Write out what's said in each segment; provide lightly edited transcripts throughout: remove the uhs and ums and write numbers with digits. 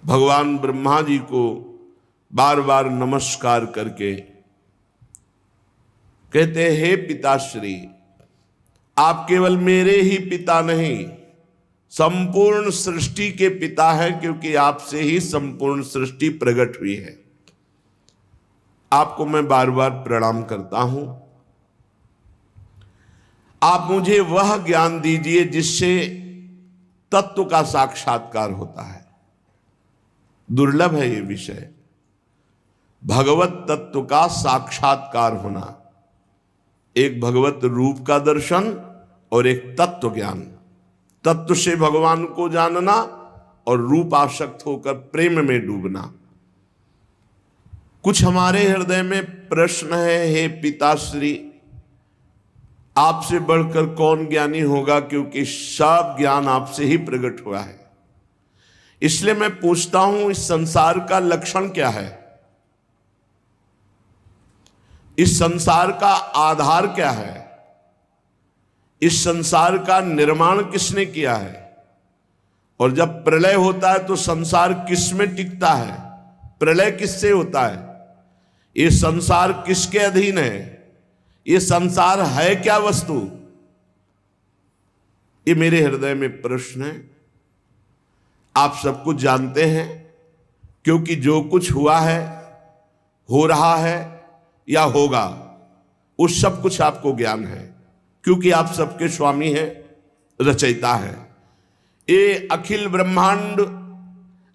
भगवान ब्रह्मा जी को बार बार नमस्कार करके कहते हैं, हे पिताश्री, आप केवल मेरे ही पिता नहीं, संपूर्ण सृष्टि के पिता हैं, क्योंकि आपसे ही संपूर्ण सृष्टि प्रकट हुई है। आपको मैं बार बार प्रणाम करता हूं। आप मुझे वह ज्ञान दीजिए जिससे तत्व का साक्षात्कार होता है। दुर्लभ है ये विषय, भगवत तत्व का साक्षात्कार होना। एक भगवत रूप का दर्शन और एक तत्व ज्ञान। तत्व से भगवान को जानना और रूप आसक्त होकर प्रेम में डूबना। कुछ हमारे हृदय में प्रश्न है, हे पिताश्री, आपसे बढ़कर कौन ज्ञानी होगा, क्योंकि सब ज्ञान आपसे ही प्रकट हुआ है। इसलिए मैं पूछता हूं, इस संसार का लक्षण क्या है? इस संसार का आधार क्या है? इस संसार का निर्माण किसने किया है? और जब प्रलय होता है तो संसार किस में टिकता है? प्रलय किससे होता है? ये संसार किसके अधीन है? ये संसार है क्या वस्तु? ये मेरे हृदय में प्रश्न है। आप सब कुछ जानते हैं, क्योंकि जो कुछ हुआ है, हो रहा है या होगा, उस सब कुछ आपको ज्ञान है, क्योंकि आप सबके स्वामी हैं, रचयिता हैं। ये अखिल ब्रह्मांड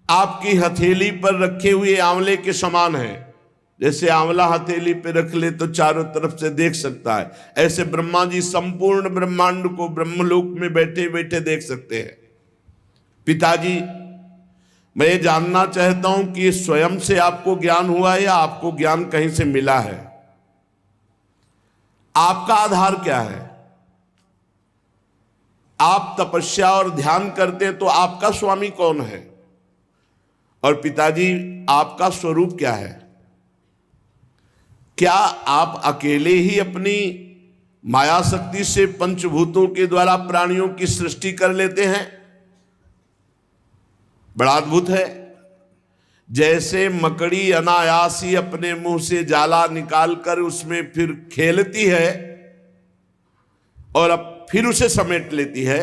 आपकी हथेली पर रखे हुए आंवले के समान है। जैसे आंवला हथेली पे रख ले तो चारों तरफ से देख सकता है, ऐसे ब्रह्मा जी संपूर्ण ब्रह्मांड को ब्रह्मलोक में बैठे बैठे देख सकते हैं। पिताजी, मैं ये जानना चाहता हूं कि स्वयं से आपको ज्ञान हुआ है या आपको ज्ञान कहीं से मिला है? आपका आधार क्या है? आप तपस्या और ध्यान करते हैं तो आपका स्वामी कौन है? और पिताजी, आपका स्वरूप क्या है? क्या आप अकेले ही अपनी माया शक्ति से पंचभूतों के द्वारा प्राणियों की सृष्टि कर लेते हैं? बड़ा अद्भुत है। जैसे मकड़ी अनायास ही अपने मुंह से जाला निकालकर उसमें फिर खेलती है और अब फिर उसे समेट लेती है,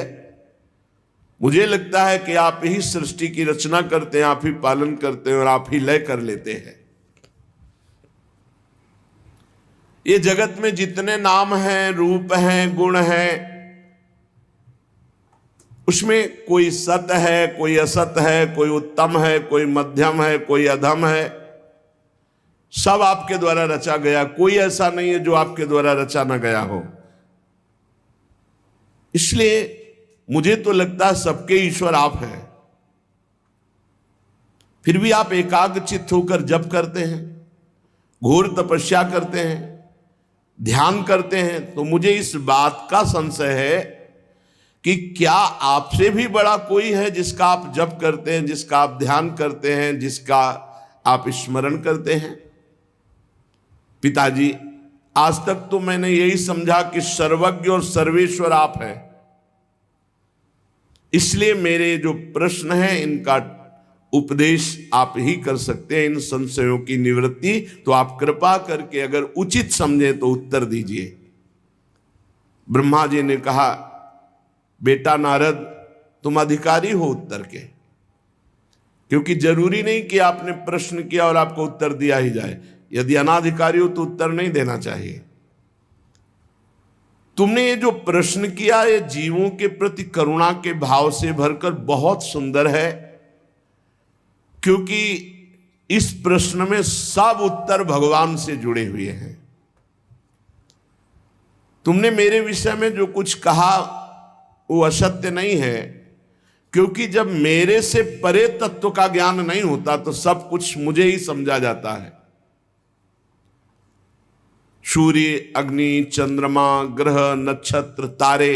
मुझे लगता है कि आप ही सृष्टि की रचना करते हैं, आप ही पालन करते हैं और आप ही लय कर लेते हैं। ये जगत में जितने नाम हैं, रूप हैं, गुण हैं, उसमें कोई सत है, कोई असत है, कोई उत्तम है, कोई मध्यम है, कोई अधम है। सब आपके द्वारा रचा गया, कोई ऐसा नहीं है जो आपके द्वारा रचा ना गया हो। इसलिए मुझे तो लगता है सबके ईश्वर आप हैं। फिर भी आप एकाग्रचित्त होकर जप करते हैं, घोर तपस्या करते हैं, ध्यान करते हैं, तो मुझे इस बात का संशय है कि क्या आपसे भी बड़ा कोई है जिसका आप जप करते हैं, जिसका आप ध्यान करते हैं, जिसका आप स्मरण करते हैं? पिताजी, आज तक तो मैंने यही समझा कि सर्वज्ञ और सर्वेश्वर आप हैं। इसलिए मेरे जो प्रश्न हैं इनका उपदेश आप ही कर सकते हैं, इन संशयों की निवृत्ति। तो आप कृपा करके अगर उचित समझें तो उत्तर दीजिए। ब्रह्मा जी ने कहा, बेटा नारद, तुम अधिकारी हो उत्तर के, क्योंकि जरूरी नहीं कि आपने प्रश्न किया और आपको उत्तर दिया ही जाए। यदि अनाधिकारी हो तो उत्तर नहीं देना चाहिए। तुमने ये जो प्रश्न किया, ये जीवों के प्रति करुणा के भाव से भरकर बहुत सुंदर है, क्योंकि इस प्रश्न में सब उत्तर भगवान से जुड़े हुए हैं। तुमने मेरे विषय में जो कुछ कहा वो असत्य नहीं है, क्योंकि जब मेरे से परे तत्व का ज्ञान नहीं होता तो सब कुछ मुझे ही समझा जाता है। सूर्य, अग्नि, चंद्रमा, ग्रह, नक्षत्र, तारे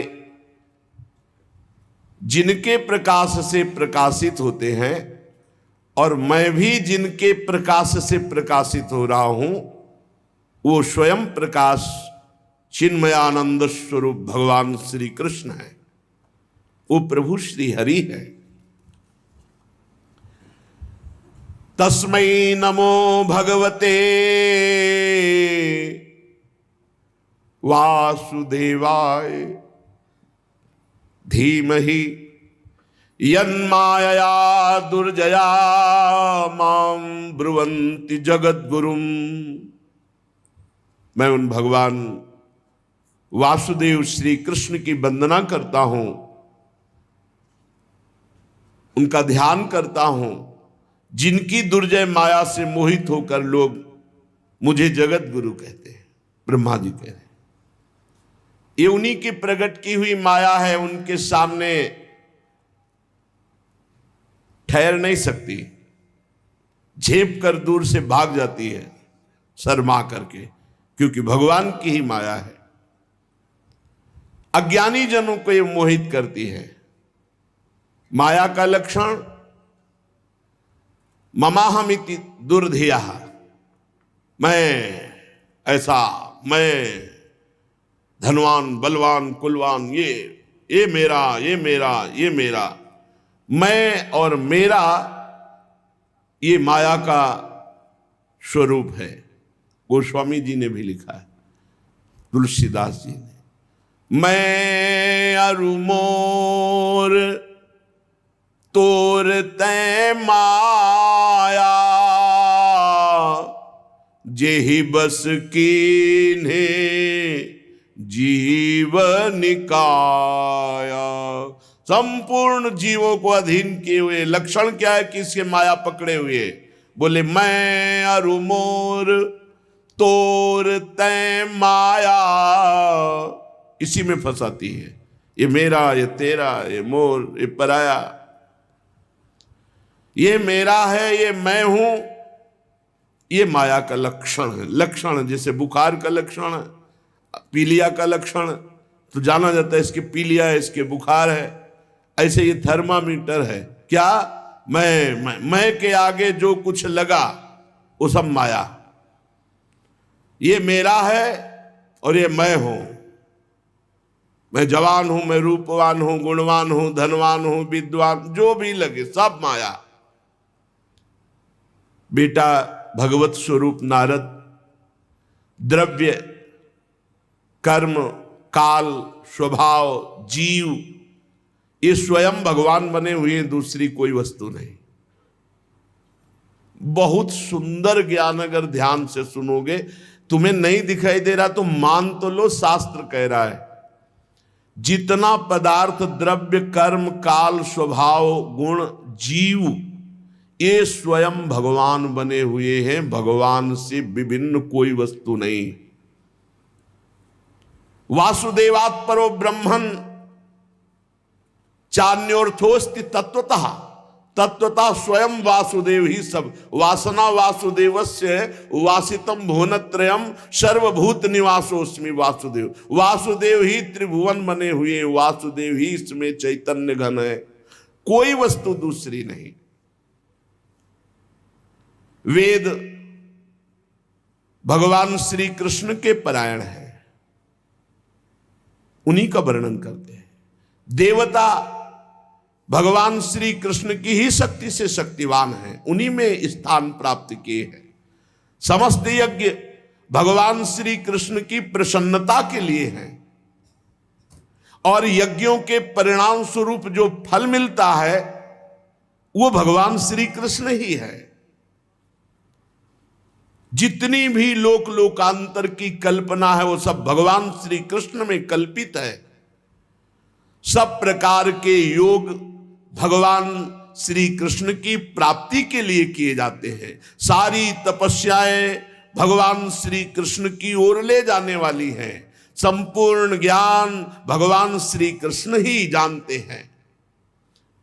जिनके प्रकाश से प्रकाशित होते हैं और मैं भी जिनके प्रकाश से प्रकाशित हो रहा हूं, वो स्वयं प्रकाश चिन्मयानंद स्वरूप भगवान श्री कृष्ण है, वो प्रभु श्री हरि है। तस्मै नमो भगवते वासुदेवाय धीमहि यन्मायया दुर्जया मां ब्रुवन्ति जगद्गुरुम। मैं उन भगवान वासुदेव श्री कृष्ण की वंदना करता हूं, उनका ध्यान करता हूं, जिनकी दुर्जय माया से मोहित होकर लोग मुझे जगत गुरु कहते हैं। ब्रह्मा जी कह रहे हैं ये उन्हीं की प्रकट की हुई माया है, उनके सामने ठहर नहीं सकती, झेप कर दूर से भाग जाती है शर्मा करके, क्योंकि भगवान की ही माया है। अज्ञानी जनों को ये मोहित करती है। माया का लक्षण ममाहमिति दुर्धिया, मैं ऐसा, मैं धनवान बलवान कुलवान, ये मेरा, ये मेरा, ये मेरा, मैं और मेरा, ये माया का स्वरूप है। गोस्वामी जी ने भी लिखा है, तुलसीदास जी ने, मैं अरु मोर तोर तै माया, जेहि बस कीन्हे जीवन काया। संपूर्ण जीवों को अधीन किए हुए। लक्षण क्या है कि इसके माया पकड़े हुए? बोले मैं अरु मोर तोर तै माया, इसी में फंसाती है। ये मेरा, ये तेरा, ये मोर, ये पराया, ये मेरा है, ये मैं हूं, ये माया का लक्षण है। लक्षण जैसे बुखार का लक्षण है, पीलिया का लक्षण तो जाना जाता है इसके पीलिया है, इसके बुखार है। ऐसे ये थर्मामीटर है। क्या? मैं के आगे जो कुछ लगा वो सब माया। ये मेरा है और ये मैं हूं। मैं जवान हूं, मैं रूपवान हूं, गुणवान हूं, धनवान हूं, विद्वान, जो भी लगे सब माया। बेटा भगवत स्वरूप नारद, द्रव्य, कर्म, काल, स्वभाव, जीव, ये स्वयं भगवान बने हुए, दूसरी कोई वस्तु नहीं। बहुत सुंदर ज्ञान अगर ध्यान से सुनोगे, तुम्हें नहीं दिखाई दे रहा तो मान तो लो, शास्त्र कह रहा है जितना पदार्थ, द्रव्य, कर्म, काल, स्वभाव, गुण, जीव, ये स्वयं भगवान बने हुए हैं। भगवान से विभिन्न कोई वस्तु नहीं। वासुदेवात् परो ब्रह्मन् चान्योर्थोस्ति तत्वतः। तत्वतः स्वयं वासुदेव ही सब। वासना वासुदेवस्य वासितम भुवनत्रयम् सर्वभूत निवासोस्मि वासुदेव। वासुदेव ही त्रिभुवन बने हुए, वासुदेव ही इसमें चैतन्य घन है, कोई वस्तु दूसरी नहीं। वेद भगवान श्री कृष्ण के परायण है, उन्हीं का वर्णन करते हैं। देवता भगवान श्री कृष्ण की ही शक्ति से शक्तिवान है, उन्हीं में स्थान प्राप्त किए हैं। समस्त यज्ञ भगवान श्री कृष्ण की प्रसन्नता के लिए हैं, और यज्ञों के परिणाम स्वरूप जो फल मिलता है वो भगवान श्री कृष्ण ही है। जितनी भी लोक लोकांतर की कल्पना है वो सब भगवान श्री कृष्ण में कल्पित है। सब प्रकार के योग भगवान श्री कृष्ण की प्राप्ति के लिए किए जाते हैं। सारी तपस्याएं भगवान श्री कृष्ण की ओर ले जाने वाली हैं। संपूर्ण ज्ञान भगवान श्री कृष्ण ही जानते हैं।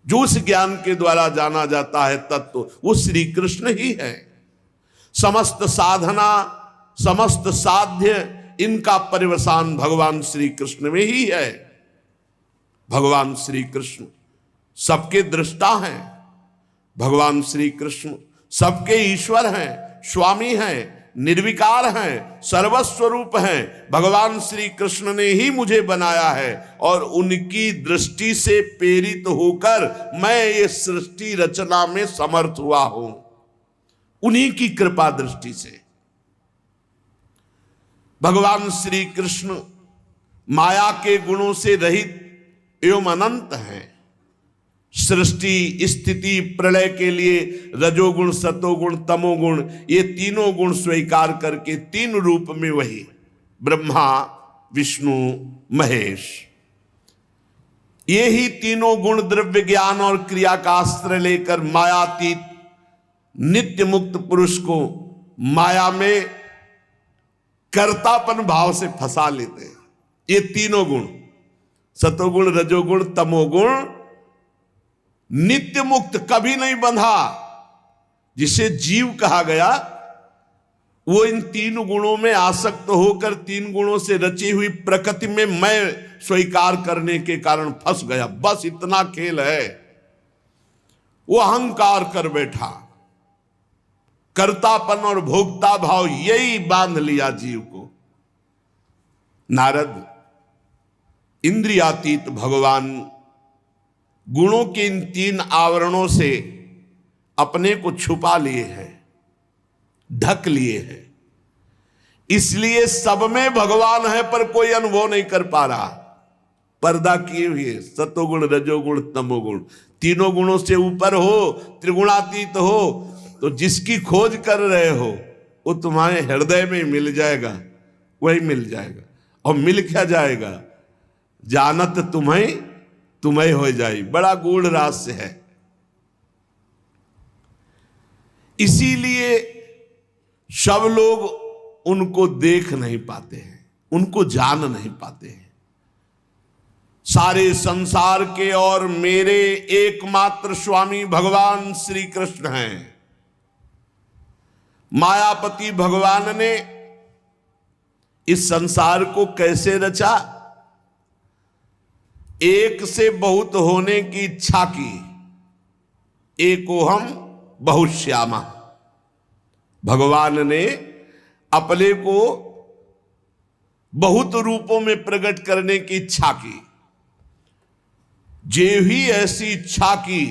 जो उस ज्ञान के द्वारा जाना जाता है तत्व, वो श्री कृष्ण ही है। समस्त साधना, समस्त साध्य, इनका परिवसान भगवान श्री कृष्ण में ही है। भगवान श्री कृष्ण सबके दृष्टा हैं। भगवान श्री कृष्ण सबके ईश्वर हैं, स्वामी हैं, निर्विकार हैं, सर्वस्वरूप हैं। भगवान श्री कृष्ण ने ही मुझे बनाया है और उनकी दृष्टि से प्रेरित होकर मैं ये सृष्टि रचना में समर्थ हुआ हूं। उन्हीं की कृपा दृष्टि से। भगवान श्री कृष्ण माया के गुणों से रहित एवं अनंत हैं। सृष्टि स्थिति प्रलय के लिए रजोगुण सतोगुण तमोगुण ये तीनों गुण स्वीकार करके तीन रूप में वही ब्रह्मा विष्णु महेश, ये ही तीनों गुण द्रव्य ज्ञान और क्रिया का अस्त्र लेकर मायातीत नित्य मुक्त पुरुष को माया में कर्तापन भाव से फंसा लेते हैं। ये तीनों गुण सतोगुण रजोगुण तमोगुण नित्य मुक्त, कभी नहीं बंधा। जिसे जीव कहा गया वो इन तीन गुणों में आसक्त होकर तीन गुणों से रची हुई प्रकृति में मैं स्वीकार करने के कारण फंस गया। बस इतना खेल है। वो अहंकार कर बैठा, कर्तापन और भोक्ता भाव यही बांध लिया जीव को। नारद इंद्रियातीत भगवान गुणों के इन तीन आवरणों से अपने को छुपा लिए हैं, ढक लिए हैं। इसलिए सब में भगवान है पर कोई अनुभव नहीं कर पा रहा। पर्दा किए हुए सतोगुण रजोगुण तमोगुण तीनों गुणों से ऊपर हो, त्रिगुणातीत हो, तो जिसकी खोज कर रहे हो वो तुम्हारे हृदय में मिल जाएगा, वही मिल जाएगा। और मिल क्या जाएगा? जानत तुम्हें हो जाए। बड़ा गूढ़ रहस्य है। इसीलिए सब लोग उनको देख नहीं पाते हैं, उनको जान नहीं पाते हैं। सारे संसार के और मेरे एकमात्र स्वामी भगवान श्री कृष्ण हैं। मायापति भगवान ने इस संसार को कैसे रचा? एक से बहुत होने की इच्छा की। एकोहम बहुश्यामा। भगवान ने अपने को बहुत रूपों में प्रकट करने की इच्छा की। जे ही ऐसी इच्छा की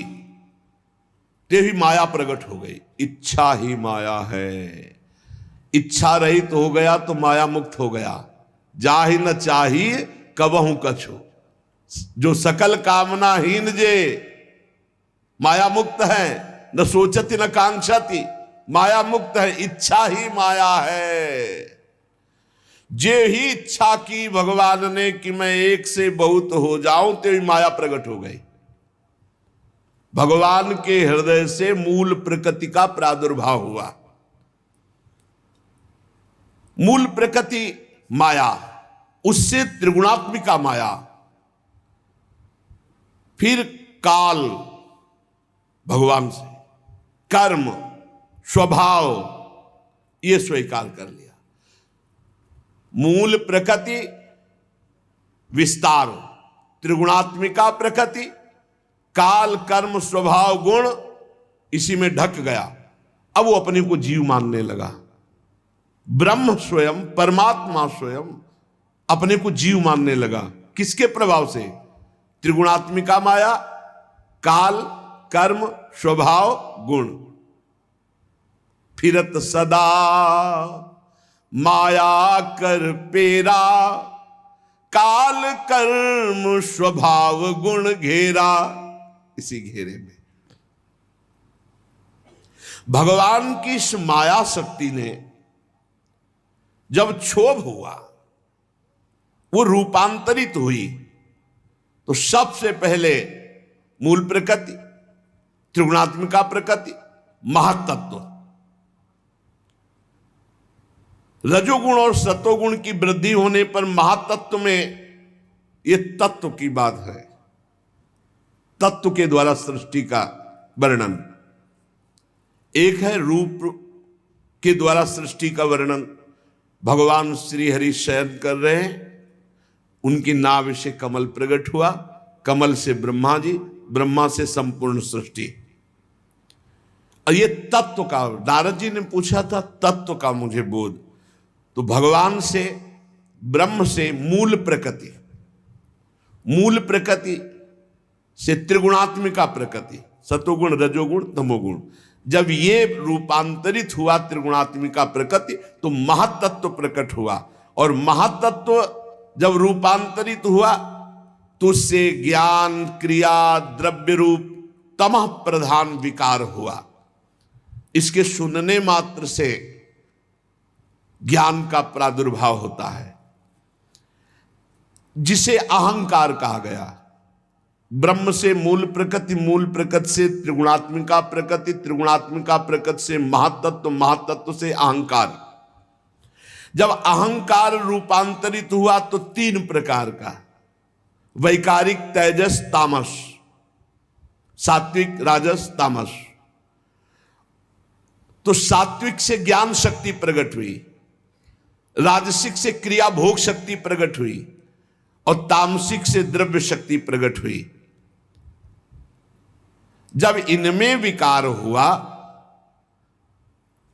ते ही माया प्रकट हो गई। इच्छा ही माया है। इच्छा रहित हो गया तो माया मुक्त हो गया। जाहि न चाहिए कबहू कछु, जो सकल कामनाहीन जे माया मुक्त है। न सोचती न कांक्षती, माया मुक्त है। इच्छा ही माया है। जे ही इच्छा की भगवान ने कि मैं एक से बहुत हो जाऊं, तो ही माया प्रकट हो गई। भगवान के हृदय से मूल प्रकृति का प्रादुर्भाव हुआ। मूल प्रकृति माया, उससे त्रिगुणात्मिका माया, फिर काल भगवान से, कर्म स्वभाव ये स्वीकार कर लिया। मूल प्रकृति विस्तार, त्रिगुणात्मिका प्रकृति, काल कर्म स्वभाव गुण, इसी में ढक गया। अब वो अपने को जीव मानने लगा। ब्रह्म स्वयं परमात्मा स्वयं अपने को जीव मानने लगा। किसके प्रभाव से? त्रिगुणात्मिका माया, काल कर्म स्वभाव गुण। फिरत सदा माया कर पेरा, काल कर्म स्वभाव गुण घेरा। इसी घेरे में भगवान की इस माया शक्ति ने जब क्षोभ हुआ, वो रूपांतरित हुई, तो सबसे पहले मूल प्रकृति, त्रिगुणात्मिका प्रकृति, महातत्व, रजोगुण और सतोगुण की वृद्धि होने पर महातत्व में ये तत्व की बात है। तत्व के द्वारा सृष्टि का वर्णन। एक है रूप के द्वारा सृष्टि का वर्णन। भगवान श्री हरि शयन कर रहे हैं, उनकी नाभि से कमल प्रकट हुआ, कमल से ब्रह्मा जी, ब्रह्मा से संपूर्ण सृष्टि। और ये तत्व का, नारद जी ने पूछा था तत्व का मुझे बोध, तो भगवान से ब्रह्म से मूल प्रकृति, मूल प्रकृति से त्रिगुणात्मिका प्रकृति, सतोगुण रजोगुण तमोगुण, जब ये रूपांतरित हुआ त्रिगुणात्मिका प्रकृति तो महातत्व प्रकट हुआ, और महातत्व जब रूपांतरित हुआ तो उससे ज्ञान, क्रिया, द्रव्य रूप तमः प्रधान विकार हुआ। इसके सुनने मात्र से ज्ञान का प्रादुर्भाव होता है, जिसे अहंकार कहा गया। ब्रह्म से मूल प्रकृति, मूल प्रकृति से त्रिगुणात्मिका प्रकृति, त्रिगुणात्मिका प्रकृति से महातत्व, महातत्व से अहंकार। जब अहंकार रूपांतरित हुआ तो तीन प्रकार का, वैकारिक, तेजस, तामस, सात्विक, राजस, तामस। तो सात्विक से ज्ञान शक्ति प्रकट हुई, राजसिक से क्रिया भोग शक्ति प्रकट हुई, और तामसिक से द्रव्य शक्ति प्रकट हुई। जब इनमें विकार हुआ,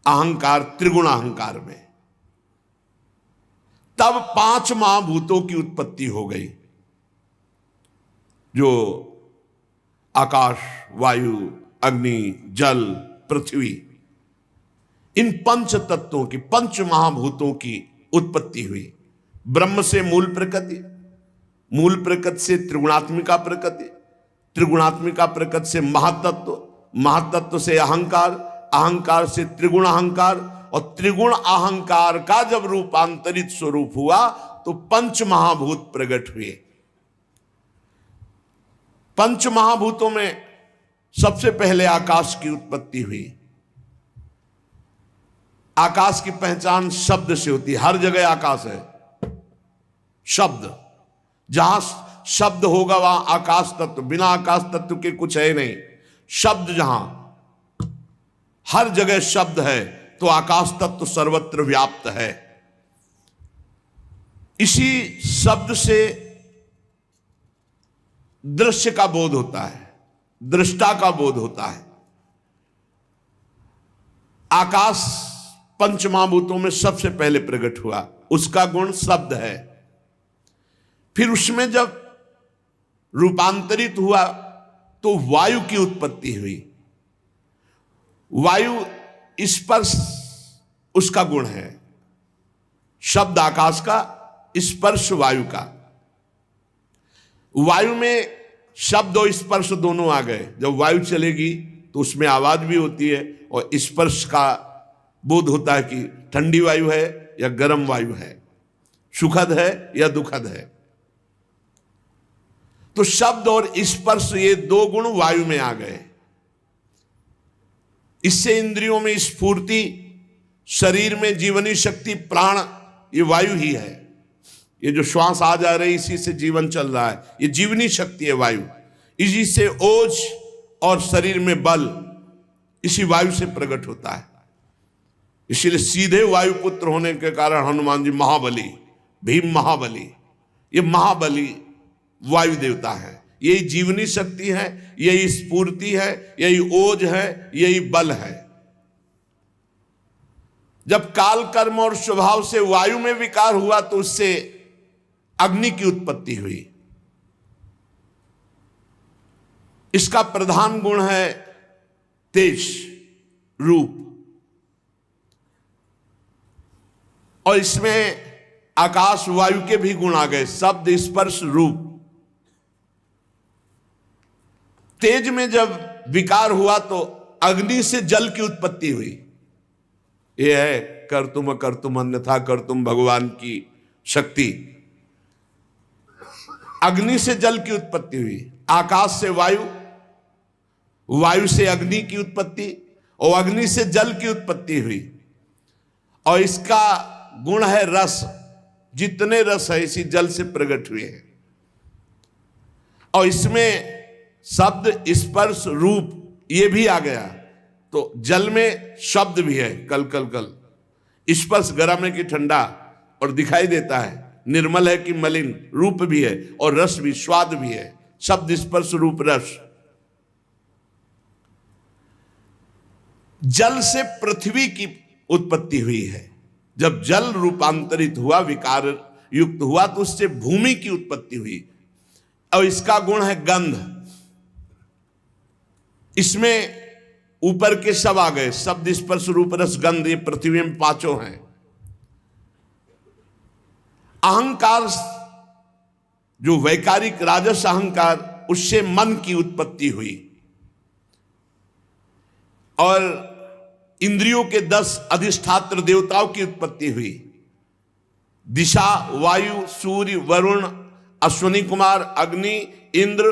अहंकार, त्रिगुण अहंकार में, तब पांच महाभूतों की उत्पत्ति हो गई, जो आकाश, वायु, अग्नि, जल, पृथ्वी, इन पंच तत्वों की, पंच महाभूतों की उत्पत्ति हुई। ब्रह्म से मूल प्रकृति, मूल प्रकृति से त्रिगुणात्मिका प्रकृति, त्रिगुणात्मिका प्रकृति से महातत्व, महातत्व से अहंकार, अहंकार से त्रिगुण अहंकार, और त्रिगुण अहंकार का जब रूपांतरित स्वरूप हुआ तो पंच महाभूत प्रकट हुए। पंच महाभूतों में सबसे पहले आकाश की उत्पत्ति हुई। आकाश की पहचान शब्द से होती है, हर जगह आकाश है। शब्द, जहां शब्द होगा वहां आकाश तत्व, बिना आकाश तत्व के कुछ है नहीं। शब्द जहां, हर जगह शब्द है तो आकाश तत्व सर्वत्र व्याप्त है। इसी शब्द से दृश्य का बोध होता है, दृष्टा का बोध होता है। आकाश पंच महाभूतों में सबसे पहले प्रकट हुआ, उसका गुण शब्द है। फिर उसमें जब रूपांतरित हुआ तो वायु की उत्पत्ति हुई। वायु स्पर्श उसका गुण है, शब्द आकाश का, स्पर्श वायु का। वायु में शब्द और स्पर्श दोनों आ गए। जब वायु चलेगी तो उसमें आवाज भी होती है और स्पर्श का बोध होता है कि ठंडी वायु है या गर्म वायु है, सुखद है या दुखद है। तो शब्द और स्पर्श, ये दो गुण वायु में आ गए। इससे इंद्रियों में स्फूर्ति, शरीर में जीवनी शक्ति, प्राण, ये वायु ही है। ये जो श्वास आ जा रही, इसी से जीवन चल रहा है, ये जीवनी शक्ति है वायु। इसी से ओज और शरीर में बल इसी वायु से प्रकट होता है। इसीलिए सीधे वायुपुत्र होने के कारण हनुमान जी महाबली, भीम महाबली, ये महाबली वायु देवता है। यही जीवनी शक्ति है, यही स्फूर्ति है, यही ओज है, यही बल है। जब काल, कर्म और स्वभाव से वायु में विकार हुआ तो उससे अग्नि की उत्पत्ति हुई। इसका प्रधान गुण है तेज रूप, और इसमें आकाश वायु के भी गुण आ गए, शब्द, स्पर्श, रूप। तेज में जब विकार हुआ तो अग्नि से जल की उत्पत्ति हुई। यह है कर्तुम अकर्तुम अन्यथा कर्तुम भगवान की शक्ति। अग्नि से जल की उत्पत्ति हुई, आकाश से वायु, वायु से अग्नि की उत्पत्ति, और अग्नि से जल की उत्पत्ति हुई। और इसका गुण है रस, जितने रस है इसी जल से प्रकट हुए हैं। और इसमें शब्द, स्पर्श, रूप ये भी आ गया। तो जल में शब्द भी है, कल कल कल, स्पर्श गरम है कि ठंडा और दिखाई देता है, निर्मल है कि मलिन, रूप भी है, और रस भी, स्वाद भी है। शब्द, स्पर्श, रूप, रस। जल से पृथ्वी की उत्पत्ति हुई है। जब जल रूपांतरित हुआ, विकार युक्त हुआ, तो उससे भूमि की उत्पत्ति हुई। और इसका गुण है गंध। इसमें ऊपर के सब आ गए, शब्द स्पर्श रूप रस गंध, ये पृथ्वी में पांचों हैं। अहंकार जो वैकारिक राजस अहंकार, उससे मन की उत्पत्ति हुई और इंद्रियों के 10 अधिष्ठात्र देवताओं की उत्पत्ति हुई। दिशा, वायु, सूर्य, वरुण, अश्विनी कुमार, अग्नि, इंद्र,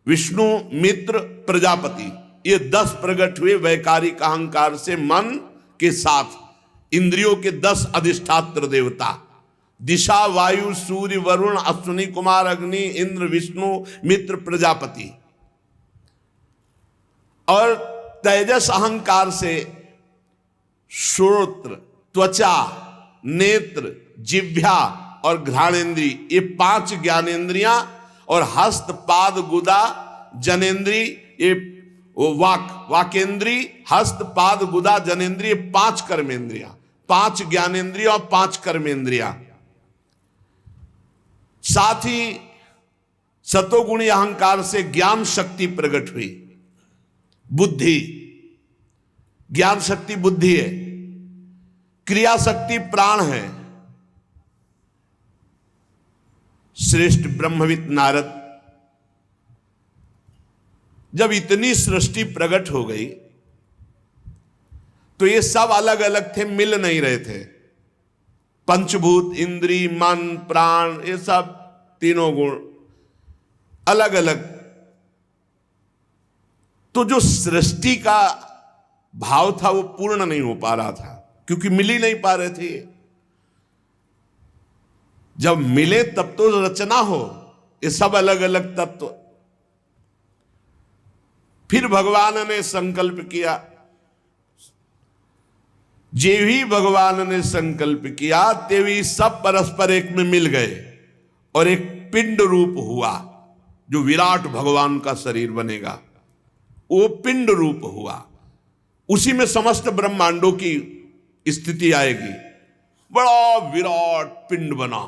विष्णु, मित्र, प्रजापति, ये 10 प्रकट हुए वैकारिक अहंकार से मन के साथ। इंद्रियों के 10 अधिष्ठात्र देवता, दिशा, वायु, सूर्य, वरुण, अश्विनी कुमार, अग्नि, इंद्र, विष्णु, मित्र, प्रजापति। और तेजस अहंकार से श्रोत्र, त्वचा, नेत्र, जिह्वा और घ्राणेन्द्री, ये 5 ज्ञानेन्द्रियां, और हस्त, पाद, गुदा, जनेन्द्री, ये वाकेंद्री, हस्त, पाद, गुदा, जनेन्द्री, ये 5 कर्मेंद्रियां, 5 ज्ञानेन्द्रियां और 5 कर्मेंद्रियां। साथ ही सतोगुणी अहंकार से ज्ञान शक्ति प्रकट हुई। बुद्धि, ज्ञान शक्ति बुद्धि है, क्रिया शक्ति प्राण है। श्रेष्ठ ब्रह्मविद नारद जब इतनी सृष्टि प्रकट हो गई तो ये सब अलग अलग थे, मिल नहीं रहे थे। पंचभूत, इंद्री, मन, प्राण, ये सब तीनों गुण अलग अलग। तो जो सृष्टि का भाव था वो पूर्ण नहीं हो पा रहा था, क्योंकि मिल ही नहीं पा रहे थे। जब मिले तब तो रचना हो, ये सब अलग अलग तत्व। फिर भगवान ने संकल्प किया, जे भी भगवान ने संकल्प किया तेवी सब परस्पर एक में मिल गए और एक पिंड रूप हुआ, जो विराट भगवान का शरीर बनेगा। वो पिंड रूप हुआ, उसी में समस्त ब्रह्मांडों की स्थिति आएगी। बड़ा विराट पिंड बना,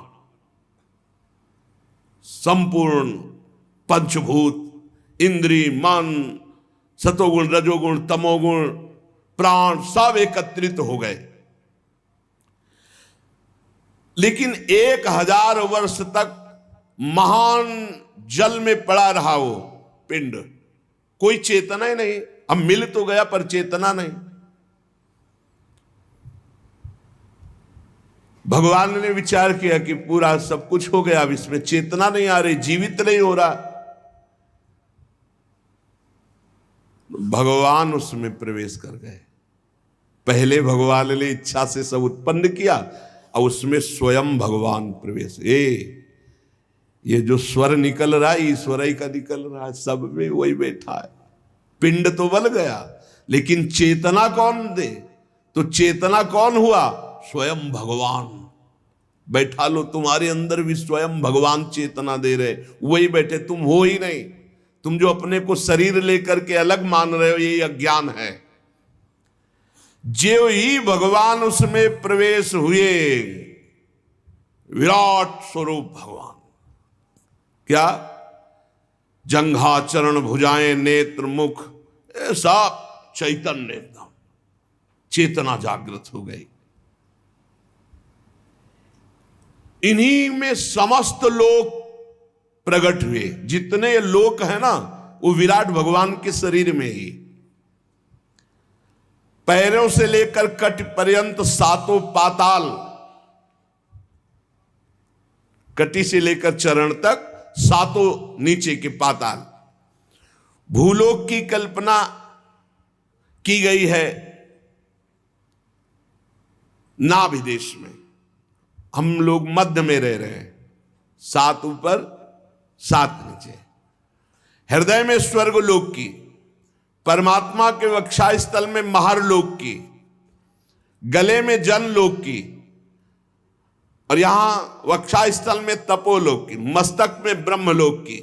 संपूर्ण पंचभूत, इंद्री, मन, सतोगुण, रजोगुण, तमोगुण, प्राण सब एकत्रित हो गए। लेकिन 1000 वर्ष तक महान जल में पड़ा रहा वो पिंड, कोई चेतना ही नहीं। अब मिल तो गया पर चेतना नहीं। भगवान ने विचार किया कि पूरा सब कुछ हो गया, अब इसमें चेतना नहीं आ रही, जीवित नहीं हो रहा। भगवान उसमें प्रवेश कर गए। पहले भगवान ने इच्छा से सब उत्पन्न किया और उसमें स्वयं भगवान प्रवेश। ये जो स्वर निकल रहा है ईश्वर ही का निकल रहा है, सब में वही बैठा है। पिंड तो बन गया, लेकिन चेतना कौन दे? तो चेतना कौन हुआ? स्वयं भगवान। बैठा लो, तुम्हारे अंदर भी स्वयं भगवान चेतना दे रहे, वही बैठे, तुम हो ही नहीं। तुम जो अपने को शरीर लेकर के अलग मान रहे हो, यही अज्ञान है। जो ही भगवान उसमें प्रवेश हुए, विराट स्वरूप भगवान। क्या? जंघा, चरण, भुजाएं, नेत्र, मुख, सब चैतन्य, एकदम चेतना जागृत हो गई। इन्हीं में समस्त लोक प्रकट हुए। जितने लोक है ना, वो विराट भगवान के शरीर में ही। पैरों से लेकर कट पर्यंत सातों पाताल, कटी से लेकर चरण तक सातों नीचे के पाताल। भूलोक की कल्पना की गई है नाभि देश में। हम लोग मध्य में रह रहे हैं, 7 ऊपर 7 नीचे। हृदय में स्वर्ग लोक की, परमात्मा के वक्षा स्थल में महर लोक की, गले में जन लोक की, और यहां वक्षा स्थल में तपोलोक की, मस्तक में ब्रह्मलोक की।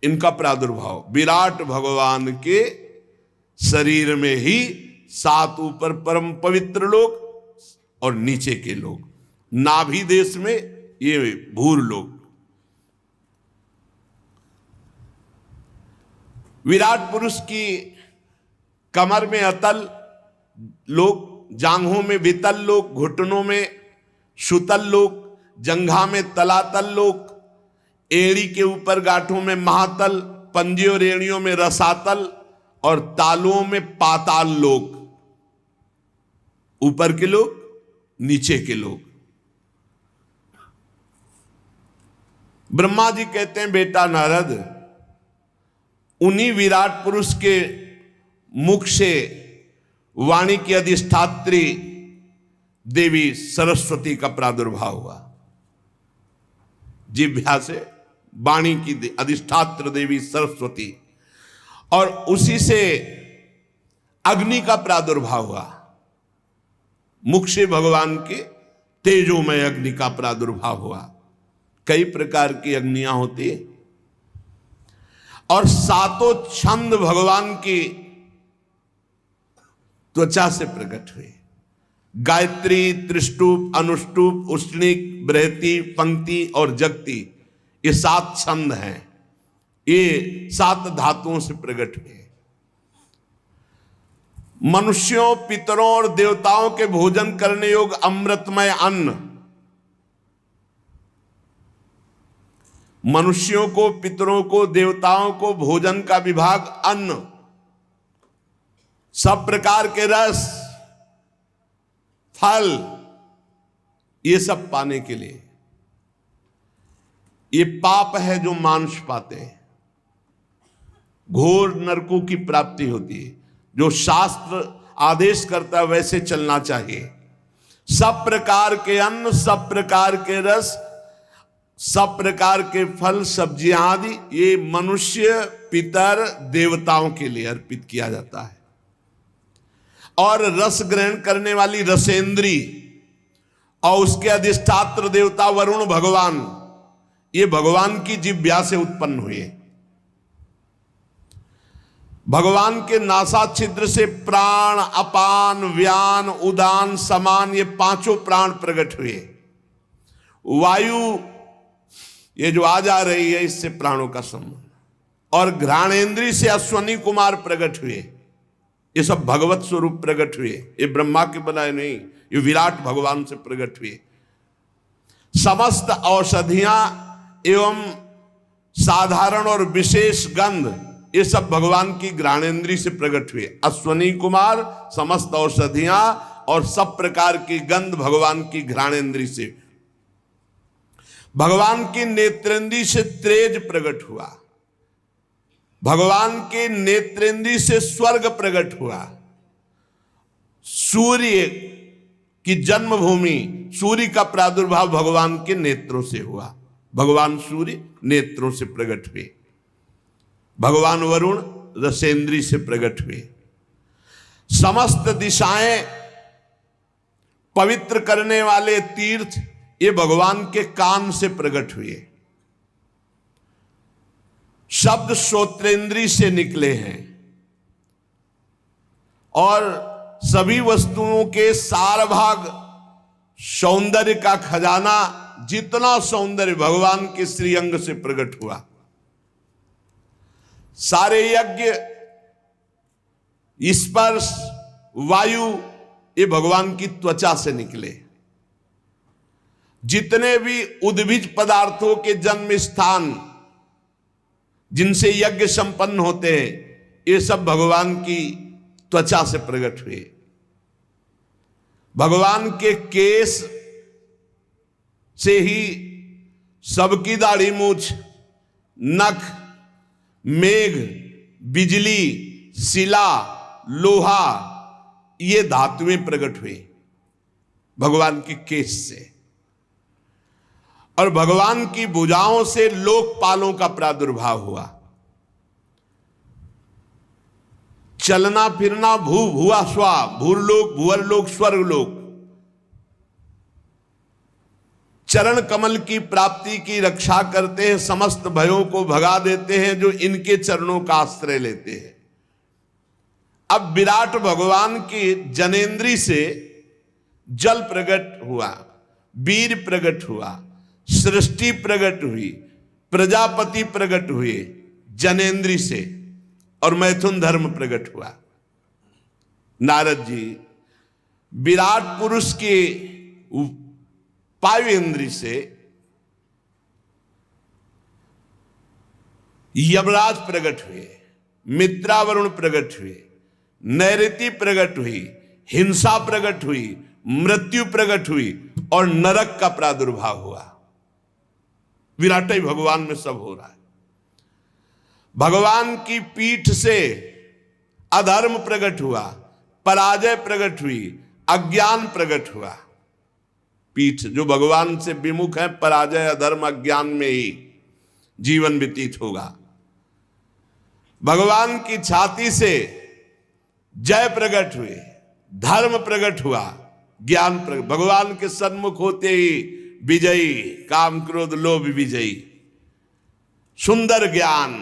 इनका प्रादुर्भाव विराट भगवान के शरीर में ही 7 ऊपर परम पवित्र लोक और नीचे के लोक। नाभि देश में ये भूर लोक। विराट पुरुष की कमर में अतल लोक, जांघों में वितल लोक, घुटनों में सुतल लोक, जंघा में तलातल लोक, एड़ी के ऊपर गांठों में महातल, पंजे और एड़ियों में रसातल और तालुओं में पाताल लोक। ऊपर के लोग, नीचे के लोग। ब्रह्मा जी कहते हैं, बेटा नारद, उन्हीं विराट पुरुष के मुख से वाणी की अधिष्ठात्री देवी सरस्वती का प्रादुर्भाव हुआ। जिह्वा से वाणी की अधिष्ठात्र देवी सरस्वती, और उसी से अग्नि का प्रादुर्भाव हुआ। मुख से भगवान के तेजोमय अग्नि का प्रादुर्भाव हुआ। कई प्रकार की अग्नियां होती है, और सातों छंद भगवान की त्वचा से प्रकट हुए। गायत्री, त्रिष्टुप, अनुष्टुप, उष्णिक, बृहति, पंक्ति और जगति, ये 7 छंद हैं। ये 7 धातुओं से प्रकट हुए। मनुष्यों, पितरों और देवताओं के भोजन करने योग्य अमृतमय अन्न, मनुष्यों को, पितरों को, देवताओं को भोजन का विभाग अन्न, सब प्रकार के रस, फल, ये सब पाने के लिए। ये पाप है जो मांस पाते हैं, घोर नरकों की प्राप्ति होती है। जो शास्त्र आदेश करता है वैसे चलना चाहिए। सब प्रकार के अन्न, सब प्रकार के रस, सब प्रकार के फल, सब्जियां आदि, ये मनुष्य, पितर, देवताओं के लिए अर्पित किया जाता है। और रस ग्रहण करने वाली रसेंद्री और उसके अधिष्ठात्र देवता वरुण भगवान, ये भगवान की जिह्वा से उत्पन्न हुए। भगवान के नासा छिद्र से प्राण, अपान, व्यान, उदान, समान, ये 5 प्राण प्रकट हुए। वायु ये जो आज आ रही है, इससे प्राणों का संबंध। और घ्राणेन्द्री से अश्वनी कुमार प्रकट हुए। ये सब भगवत स्वरूप प्रकट हुए। ये ब्रह्मा के बनाए नहीं, ये विराट भगवान से प्रकट हुए। समस्त औषधियां एवं साधारण और विशेष गंध, ये सब भगवान की घ्राणेन्द्री से प्रकट हुए। अश्वनी कुमार, समस्त औषधियां और सब प्रकार की गंध भगवान की घ्राणेन्द्री से। भगवान की नेत्रेंद्री से तेज प्रकट हुआ। भगवान के नेत्रेंद्री से स्वर्ग प्रकट हुआ। सूर्य की जन्मभूमि, सूर्य का प्रादुर्भाव भगवान के नेत्रों से हुआ। भगवान सूर्य नेत्रों से प्रकट हुए। भगवान वरुण रसेंद्री से प्रकट हुए। समस्त दिशाएं पवित्र करने वाले तीर्थ, ये भगवान के कान से प्रकट हुए। शब्द श्रोत्रेंद्री से निकले हैं। और सभी वस्तुओं के सार भाग, सौंदर्य का खजाना, जितना सौंदर्य भगवान के श्रीअंग से प्रकट हुआ। सारे यज्ञ, स्पर्श, वायु, ये भगवान की त्वचा से निकले। जितने भी उद्भिज पदार्थों के जन्म स्थान, जिनसे यज्ञ संपन्न होते हैं, ये सब भगवान की त्वचा से प्रकट हुए। भगवान के केश से ही सबकी दाढ़ी मूछ, नख, मेघ, बिजली, शिला, लोहा, ये धातुएं प्रकट हुई भगवान के केश से। और भगवान की भुजाओं से लोकपालों का प्रादुर्भाव हुआ। चलना फिरना, भू भुआ स्वा, भूरलोक, भुवरलोक, स्वर्गलोक। चरण कमल की प्राप्ति की रक्षा करते हैं, समस्त भयों को भगा देते हैं जो इनके चरणों का आश्रय लेते हैं। अब विराट भगवान की जनेन्द्री से जल प्रकट हुआ, वीर प्रकट हुआ, सृष्टि प्रकट हुई, प्रजापति प्रकट हुए जनेन्द्री से, और मैथुन धर्म प्रकट हुआ। नारद जी विराट पुरुष के वायु इंद्री से यमराज प्रकट हुए, मित्रावरुण प्रकट हुए, नैऋति प्रकट हुई, हिंसा प्रकट हुई, मृत्यु प्रकट हुई और नरक का प्रादुर्भाव हुआ। विराट ही भगवान में सब हो रहा है। भगवान की पीठ से अधर्म प्रकट हुआ, पराजय प्रकट हुई, अज्ञान प्रकट हुआ। पीठ जो भगवान से विमुख है, पराजय अधर्म अज्ञान में ही जीवन व्यतीत होगा। भगवान की छाती से जय प्रकट हुए, धर्म प्रकट हुआ, ज्ञान प्रकट। भगवान के सन्मुख होते ही विजयी, काम क्रोध लोभ विजयी, सुंदर ज्ञान,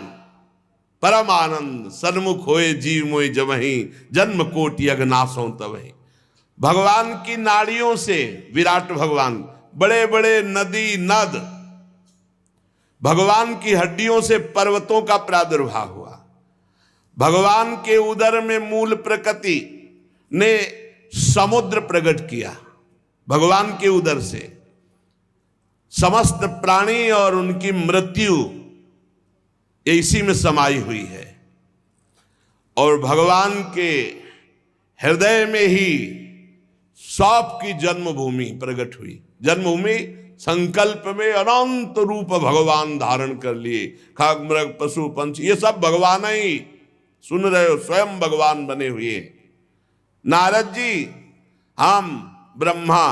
परम आनंद, सन्मुख होए जीव मोय जमहि, जन्म कोटि अगनासों तबहि। भगवान की नाड़ियों से विराट भगवान, बड़े बड़े नदी नद, भगवान की हड्डियों से पर्वतों का प्रादुर्भाव हुआ। भगवान के उदर में मूल प्रकृति ने समुद्र प्रकट किया। भगवान के उदर से समस्त प्राणी और उनकी मृत्यु इसी में समाई हुई है। और भगवान के हृदय में ही सौंप की जन्मभूमि प्रकट हुई। जन्मभूमि संकल्प में अनंत रूप भगवान धारण कर लिए, खाक मृग पशु पंछी ये सब भगवान ही, सुन रहे हो, स्वयं भगवान बने हुए। नारद जी, हम ब्रह्मा,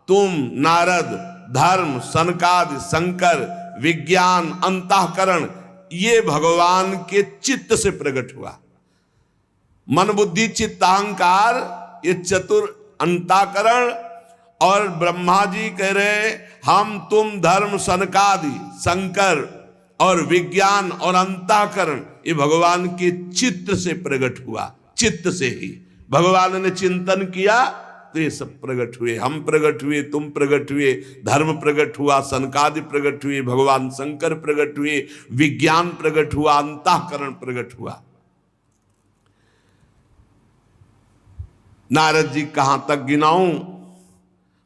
तुम नारद, धर्म, सनकादि, शंकर, विज्ञान, अंतःकरण, ये भगवान के चित्त से प्रकट हुआ। मन बुद्धि चित्त अहंकार, ये चतुर अंतःकरण। और ब्रह्मा जी कह रहे हम तुम धर्म, सनकादि, शंकर और विज्ञान और अंतःकरण, ये भगवान के चित्त से प्रकट हुआ। चित्त से ही भगवान ने चिंतन किया तो ये सब प्रकट हुए। हम प्रकट हुए, तुम प्रकट हुए, धर्म प्रकट हुआ, सनकादि प्रकट हुए, भगवान शंकर प्रकट हुए, विज्ञान प्रकट हुआ, अंतःकरण प्रकट हुआ। नारद जी कहां तक गिनाऊं?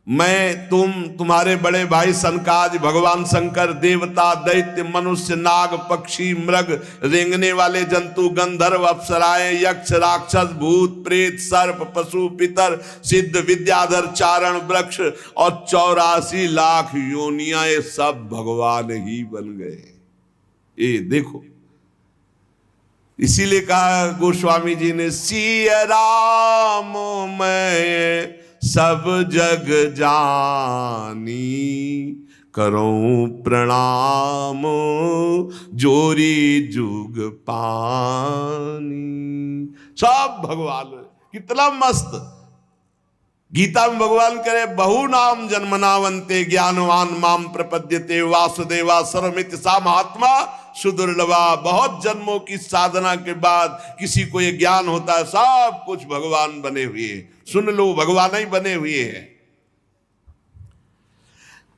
मैं, तुम, तुम्हारे बड़े भाई सनकादि, भगवान शंकर, देवता, दैत्य, मनुष्य, नाग, पक्षी, मृग, रेंगने वाले जंतु, गंधर्व, अप्सराएं, यक्ष, राक्षस, भूत, प्रेत, सर्प, पशु, पितर, सिद्ध, विद्याधर, चारण, वृक्ष और 84 लाख योनियां, ये सब भगवान ही बन गए। ये देखो, इसीलिए कहा गोस्वामी जी ने, सिया राम मैं सब जग जानी, करूं प्रणाम जोरी जुग पानी। सब भगवान, कितना मस्त। गीता में भगवान करे, बहु नाम जन्मनावंते ज्ञानवान माम प्रपद्यते वासुदेवा सर्वमित सा महात्मा सुदुर्लभा। बहुत जन्मों की साधना के बाद किसी को ये ज्ञान होता है, सब कुछ भगवान बने हुए हैं। सुन लो, भगवान ही बने हुए हैं।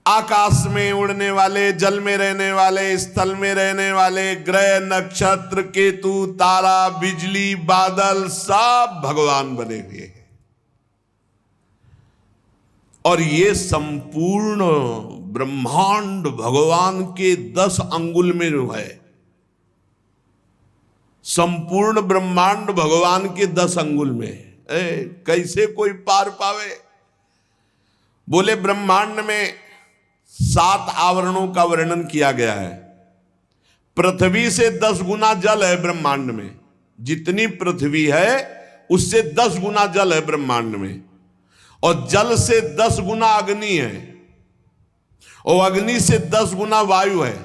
आकाश में उड़ने वाले, जल में रहने वाले, स्थल में रहने वाले, ग्रह, नक्षत्र, केतु, तारा, बिजली, बादल, सब भगवान बने हुए हैं। और ये संपूर्ण ब्रह्मांड भगवान के 10 अंगुल में है। संपूर्ण ब्रह्मांड भगवान के 10 अंगुल में है। कैसे कोई पार पावे? बोले ब्रह्मांड में 7 आवरणों का वर्णन किया गया है। पृथ्वी से 10 गुना जल है ब्रह्मांड में। जितनी पृथ्वी है उससे 10 गुना जल है ब्रह्मांड में। और जल से 10 गुना अग्नि है, और अग्नि से 10 गुना वायु है।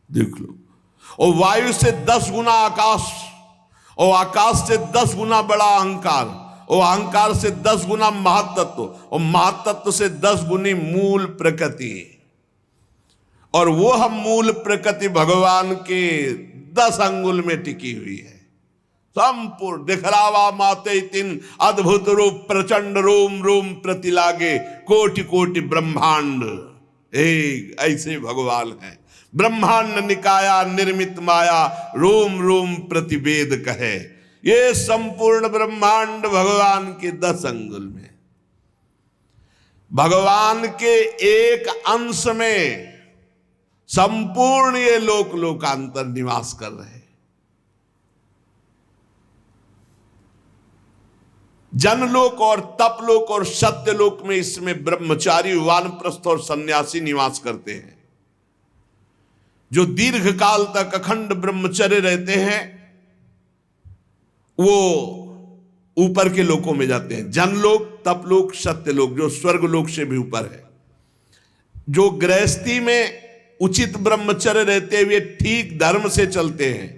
देख लो। और वायु से 10 गुना आकाश, और आकाश से 10 गुना बड़ा अहंकार, और अहंकार से 10 गुना महातत्व, और महातत्व से 10 गुनी मूल प्रकृति। और वो हम मूल प्रकृति भगवान के 10 अंगुल में टिकी हुई है। संपूर्ण दिखलावा माते तीन अद्भुत रूप प्रचंड रोम रोम प्रति लागे कोटि कोटि ब्रह्मांड। ऐसे भगवान है। ब्रह्मांड निकाया निर्मित माया रोम रोम प्रतिवेद कहे। ये संपूर्ण ब्रह्मांड भगवान के 10 अंगुल में, भगवान के एक अंश में संपूर्ण ये लोक लोकांतर निवास कर रहे हैं। जनलोक और तपलोक और सत्यलोक में इसमें ब्रह्मचारी, वानप्रस्थ और सन्यासी निवास करते हैं। जो दीर्घ काल तक अखंड ब्रह्मचर्य रहते हैं वो ऊपर के लोकों में जाते हैं। जनलोक, तपलोक, सत्यलोक, जो स्वर्गलोक से भी ऊपर है। जो गृहस्थी में उचित ब्रह्मचर्य रहते हुए ठीक धर्म से चलते हैं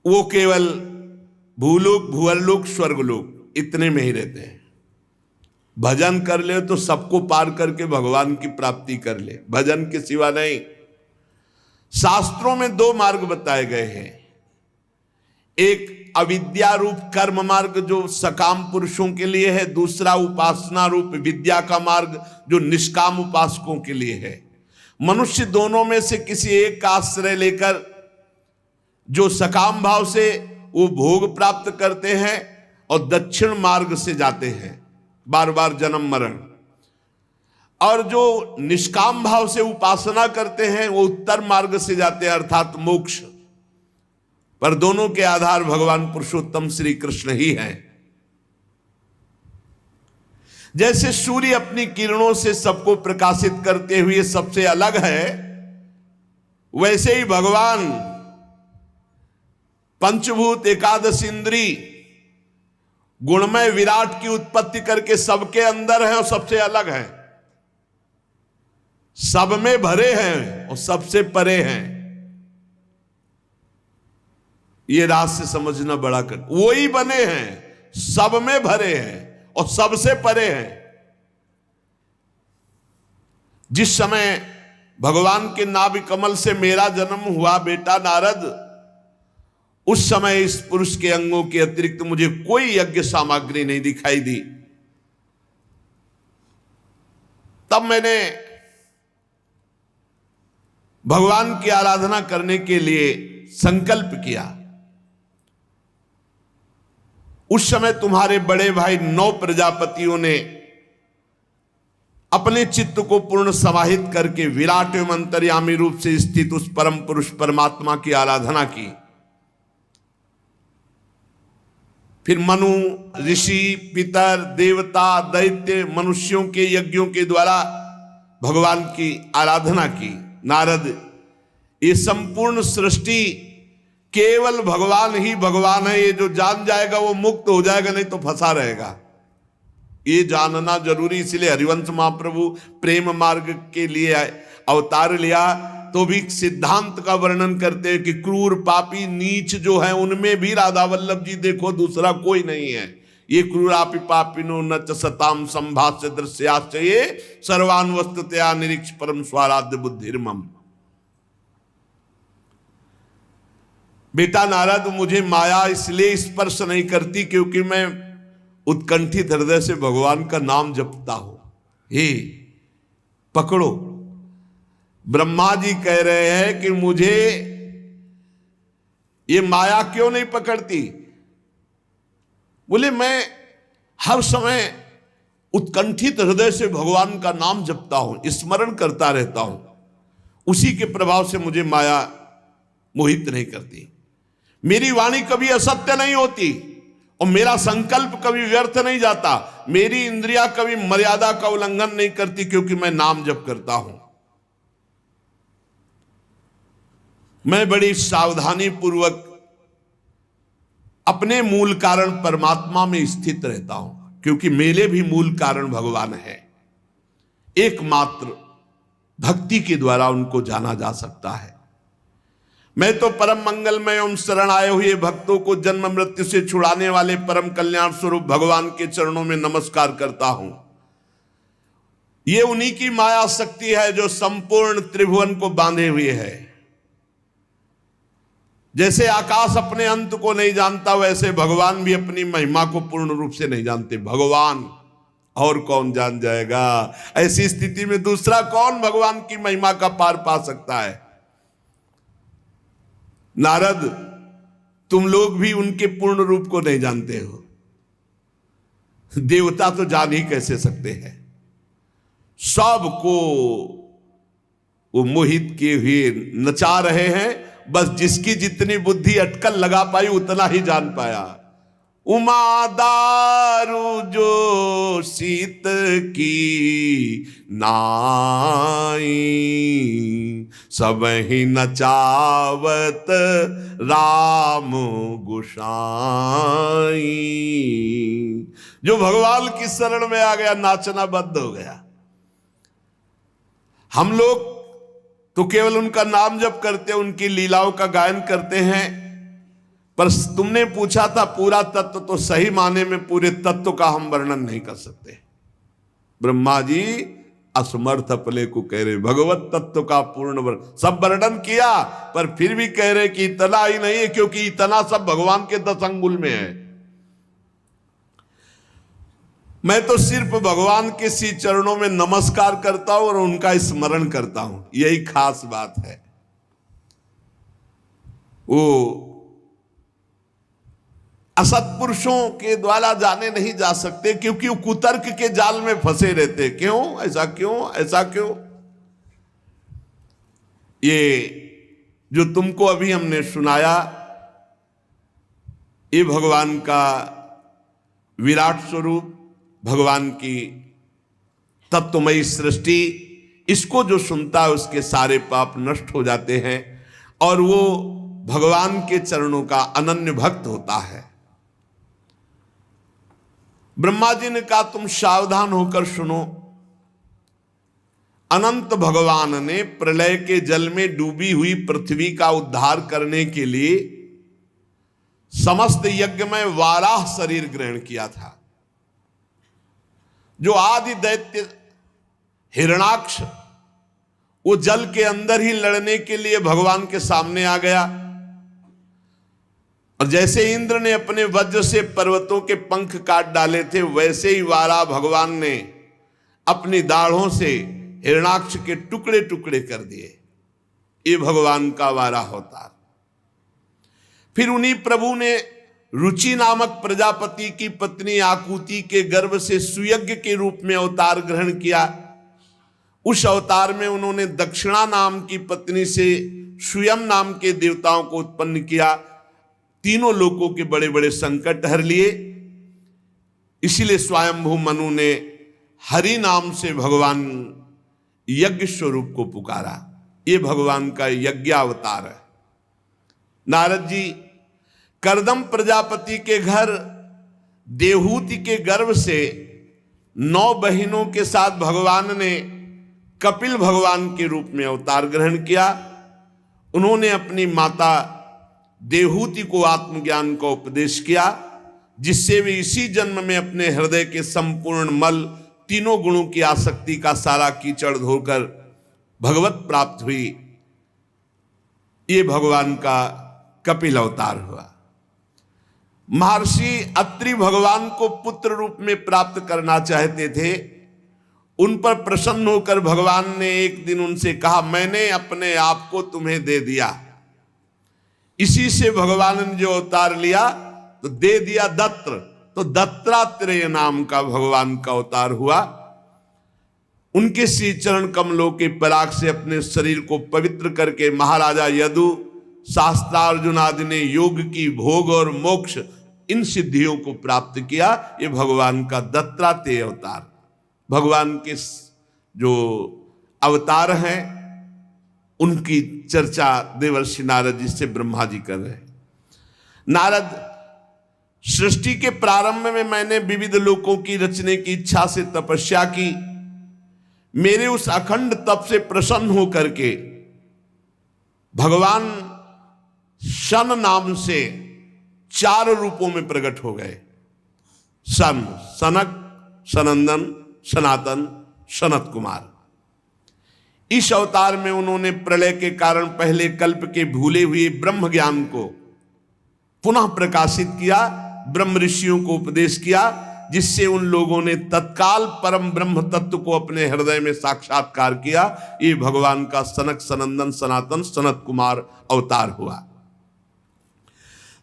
वो केवल भूलोक, भुवरलोक, स्वर्गलोक इतने में ही रहते हैं। भजन कर ले तो सबको पार करके भगवान की प्राप्ति कर ले, भजन के सिवा नहीं। शास्त्रों में 2 मार्ग बताए गए हैं। एक अविद्या रूप कर्म मार्ग जो सकाम पुरुषों के लिए है, दूसरा उपासना रूप विद्या का मार्ग जो निष्काम उपासकों के लिए है। मनुष्य दोनों में से किसी एक का आश्रय लेकर जो सकाम भाव से वो भोग प्राप्त करते हैं और दक्षिण मार्ग से जाते हैं, बार बार जन्म मरण, और जो निष्काम भाव से उपासना करते हैं वो उत्तर मार्ग से जाते हैं, अर्थात मोक्ष। पर दोनों के आधार भगवान पुरुषोत्तम श्री कृष्ण ही हैं। जैसे सूर्य अपनी किरणों से सबको प्रकाशित करते हुए सबसे अलग है, वैसे ही भगवान पंचभूत, एकादश इंद्री, गुणमय विराट की उत्पत्ति करके सबके अंदर है और सबसे अलग है। सब में भरे हैं और सबसे परे हैं। ये राज से समझना बड़ा कर, वही बने हैं, सब में भरे हैं और सबसे परे हैं। जिस समय भगवान के नाभि कमल से मेरा जन्म हुआ बेटा नारद, उस समय इस पुरुष के अंगों के अतिरिक्त मुझे कोई यज्ञ सामग्री नहीं दिखाई दी। तब मैंने भगवान की आराधना करने के लिए संकल्प किया। उस समय तुम्हारे बड़े भाई 9 प्रजापतियों ने अपने चित्त को पूर्ण समाहित करके विराट एवं अंतर्यामी रूप से स्थित उस परम पुरुष परमात्मा की आराधना की। फिर मनु, ऋषि, पितर, देवता, दैत्य, मनुष्यों के यज्ञों के द्वारा भगवान की आराधना की। नारद, ये संपूर्ण सृष्टि केवल भगवान ही भगवान है, ये जो जान जाएगा वो मुक्त हो जाएगा, नहीं तो फंसा रहेगा। ये जानना जरूरी, इसलिए हरिवंश महाप्रभु प्रेम मार्ग के लिए अवतार लिया तो भी सिद्धांत का वर्णन करते हैं कि क्रूर, पापी, नीच जो है उनमें भी राधा वल्लभ जी देखो दूसरा कोई नहीं है। ये क्रूरापि पापिनो न च सताम संभाष्य दृश्याश्च ये सर्वान वस्तुतया निरीक्ष परम स्वाराध्य बुद्धिर्मम। बेटा नारद, मुझे माया इसलिए स्पर्श नहीं करती क्योंकि मैं उत्कंठित हृदय से भगवान का नाम जपता हूं। हे पकड़ो, ब्रह्मा जी कह रहे हैं कि मुझे ये माया क्यों नहीं पकड़ती? बोले मैं हर समय उत्कंठित हृदय से भगवान का नाम जपता हूं, स्मरण करता रहता हूं, उसी के प्रभाव से मुझे माया मोहित नहीं करती। मेरी वाणी कभी असत्य नहीं होती और मेरा संकल्प कभी व्यर्थ नहीं जाता। मेरी इंद्रियां कभी मर्यादा का उल्लंघन नहीं करती क्योंकि मैं नाम जप करता हूं। मैं बड़ी सावधानी पूर्वक अपने मूल कारण परमात्मा में स्थित रहता हूं क्योंकि मेरे भी मूल कारण भगवान है। एकमात्र भक्ति के द्वारा उनको जाना जा सकता है। मैं तो परम मंगलमय एवं शरण आए हुए भक्तों को जन्म मृत्यु से छुड़ाने वाले परम कल्याण स्वरूप भगवान के चरणों में नमस्कार करता हूं। ये उन्हीं की माया शक्ति है जो संपूर्ण त्रिभुवन को बांधे हुए है। जैसे आकाश अपने अंत को नहीं जानता, वैसे भगवान भी अपनी महिमा को पूर्ण रूप से नहीं जानते। भगवान और कौन जान जाएगा? ऐसी स्थिति में दूसरा कौन भगवान की महिमा का पार पा सकता है? नारद, तुम लोग भी उनके पूर्ण रूप को नहीं जानते हो। देवता तो जान ही कैसे सकते हैं। सबको वो मोहित किए हुए नचा रहे हैं। बस जिसकी जितनी बुद्धि अटकल लगा पाई उतना ही जान पाया। उमा दारू जो शीत की नाई, सब ही नचावत राम गोसाई। जो भगवान की शरण में आ गया नाचना बंद हो गया। हम लोग तो केवल उनका नाम जप करते हैं, उनकी लीलाओं का गायन करते हैं। पर तुमने पूछा था पूरा तत्व, तो सही माने में पूरे तत्व का हम वर्णन नहीं कर सकते। ब्रह्मा जी असमर्थ अपने को कह रहे, भगवत तत्व का पूर्ण सब वर्णन किया, पर फिर भी कह रहे कि इतना ही नहीं है, क्योंकि इतना सब भगवान के 10 अंगुल में है। मैं तो सिर्फ भगवान के श्री चरणों में नमस्कार करता हूं और उनका स्मरण करता हूं, यही खास बात है। वो असत्पुरुषों के द्वारा जाने नहीं जा सकते, क्योंकि वो कुतर्क के जाल में फंसे रहते। क्यों ऐसा, क्यों ऐसा, क्यों? ये जो तुमको अभी हमने सुनाया, ये भगवान का विराट स्वरूप, भगवान की तत्वमयी सृष्टि, इसको जो सुनता है उसके सारे पाप नष्ट हो जाते हैं और वो भगवान के चरणों का अनन्य भक्त होता है। ब्रह्मा जी ने कहा तुम सावधान होकर सुनो। अनंत भगवान ने प्रलय के जल में डूबी हुई पृथ्वी का उद्धार करने के लिए समस्त यज्ञ में वाराह शरीर ग्रहण किया था। जो आदि दैत्य हिरणाक्ष, वो जल के अंदर ही लड़ने के लिए भगवान के सामने आ गया। और जैसे इंद्र ने अपने वज्र से पर्वतों के पंख काट डाले थे, वैसे ही वारा भगवान ने अपनी दाढ़ों से हिरणाक्ष के टुकड़े टुकड़े कर दिए। ये भगवान का वारा होता। फिर उन्हीं प्रभु ने रुचि नामक प्रजापति की पत्नी आकुति के गर्भ से सुयज्ञ के रूप में अवतार ग्रहण किया। उस अवतार में उन्होंने दक्षिणा नाम की पत्नी से स्वयं नाम के देवताओं को उत्पन्न किया। तीनों लोकों के बड़े बड़े संकट हर लिए। इसीलिए स्वयंभू मनु ने हरि नाम से भगवान यज्ञ स्वरूप को पुकारा। ये भगवान का यज्ञ अवतार है। नारद जी करदम प्रजापति के घर देवहूति के गर्भ से 9 बहिनों के साथ भगवान ने कपिल भगवान के रूप में अवतार ग्रहण किया। उन्होंने अपनी माता देवहूति को आत्मज्ञान का उपदेश किया, जिससे वे इसी जन्म में अपने हृदय के संपूर्ण मल, तीनों गुणों की आसक्ति का सारा कीचड़ धोकर भगवत प्राप्त हुई। ये भगवान का कपिल अवतार हुआ। महर्षि अत्रि भगवान को पुत्र रूप में प्राप्त करना चाहते थे। उन पर प्रसन्न होकर भगवान ने एक दिन उनसे कहा, मैंने अपने आप को तुम्हें दे दिया। इसी से भगवान ने जो अवतार लिया तो दे दिया दत्र, तो दत्तात्रेय नाम का भगवान का अवतार हुआ। उनके श्री चरण कमलों के पराग से अपने शरीर को पवित्र करके महाराजा यदु, शास्त्रार्जुन आदि ने योग की भोग और मोक्ष, इन सिद्धियों को प्राप्त किया। ये भगवान का दत्तात्रेय अवतार। भगवान के जो अवतार हैं उनकी चर्चा देवर्षि नारद जी से ब्रह्मा जी कर रहे हैं। नारद, सृष्टि के प्रारंभ में मैंने विविध लोकों की रचने की इच्छा से तपस्या की। मेरे उस अखंड तप से प्रसन्न होकर के भगवान शन नाम से 4 रूपों में प्रकट हो गए। सन, सनक, सनंदन, सनातन, सनत कुमार। इस अवतार में उन्होंने प्रलय के कारण पहले कल्प के भूले हुए ब्रह्म ज्ञान को पुनः प्रकाशित किया, ब्रह्म ऋषियों को उपदेश किया, जिससे उन लोगों ने तत्काल परम ब्रह्म तत्व को अपने हृदय में साक्षात्कार किया। ये भगवान का सनक, सनंदन, सनातन, सनत कुमार अवतार हुआ।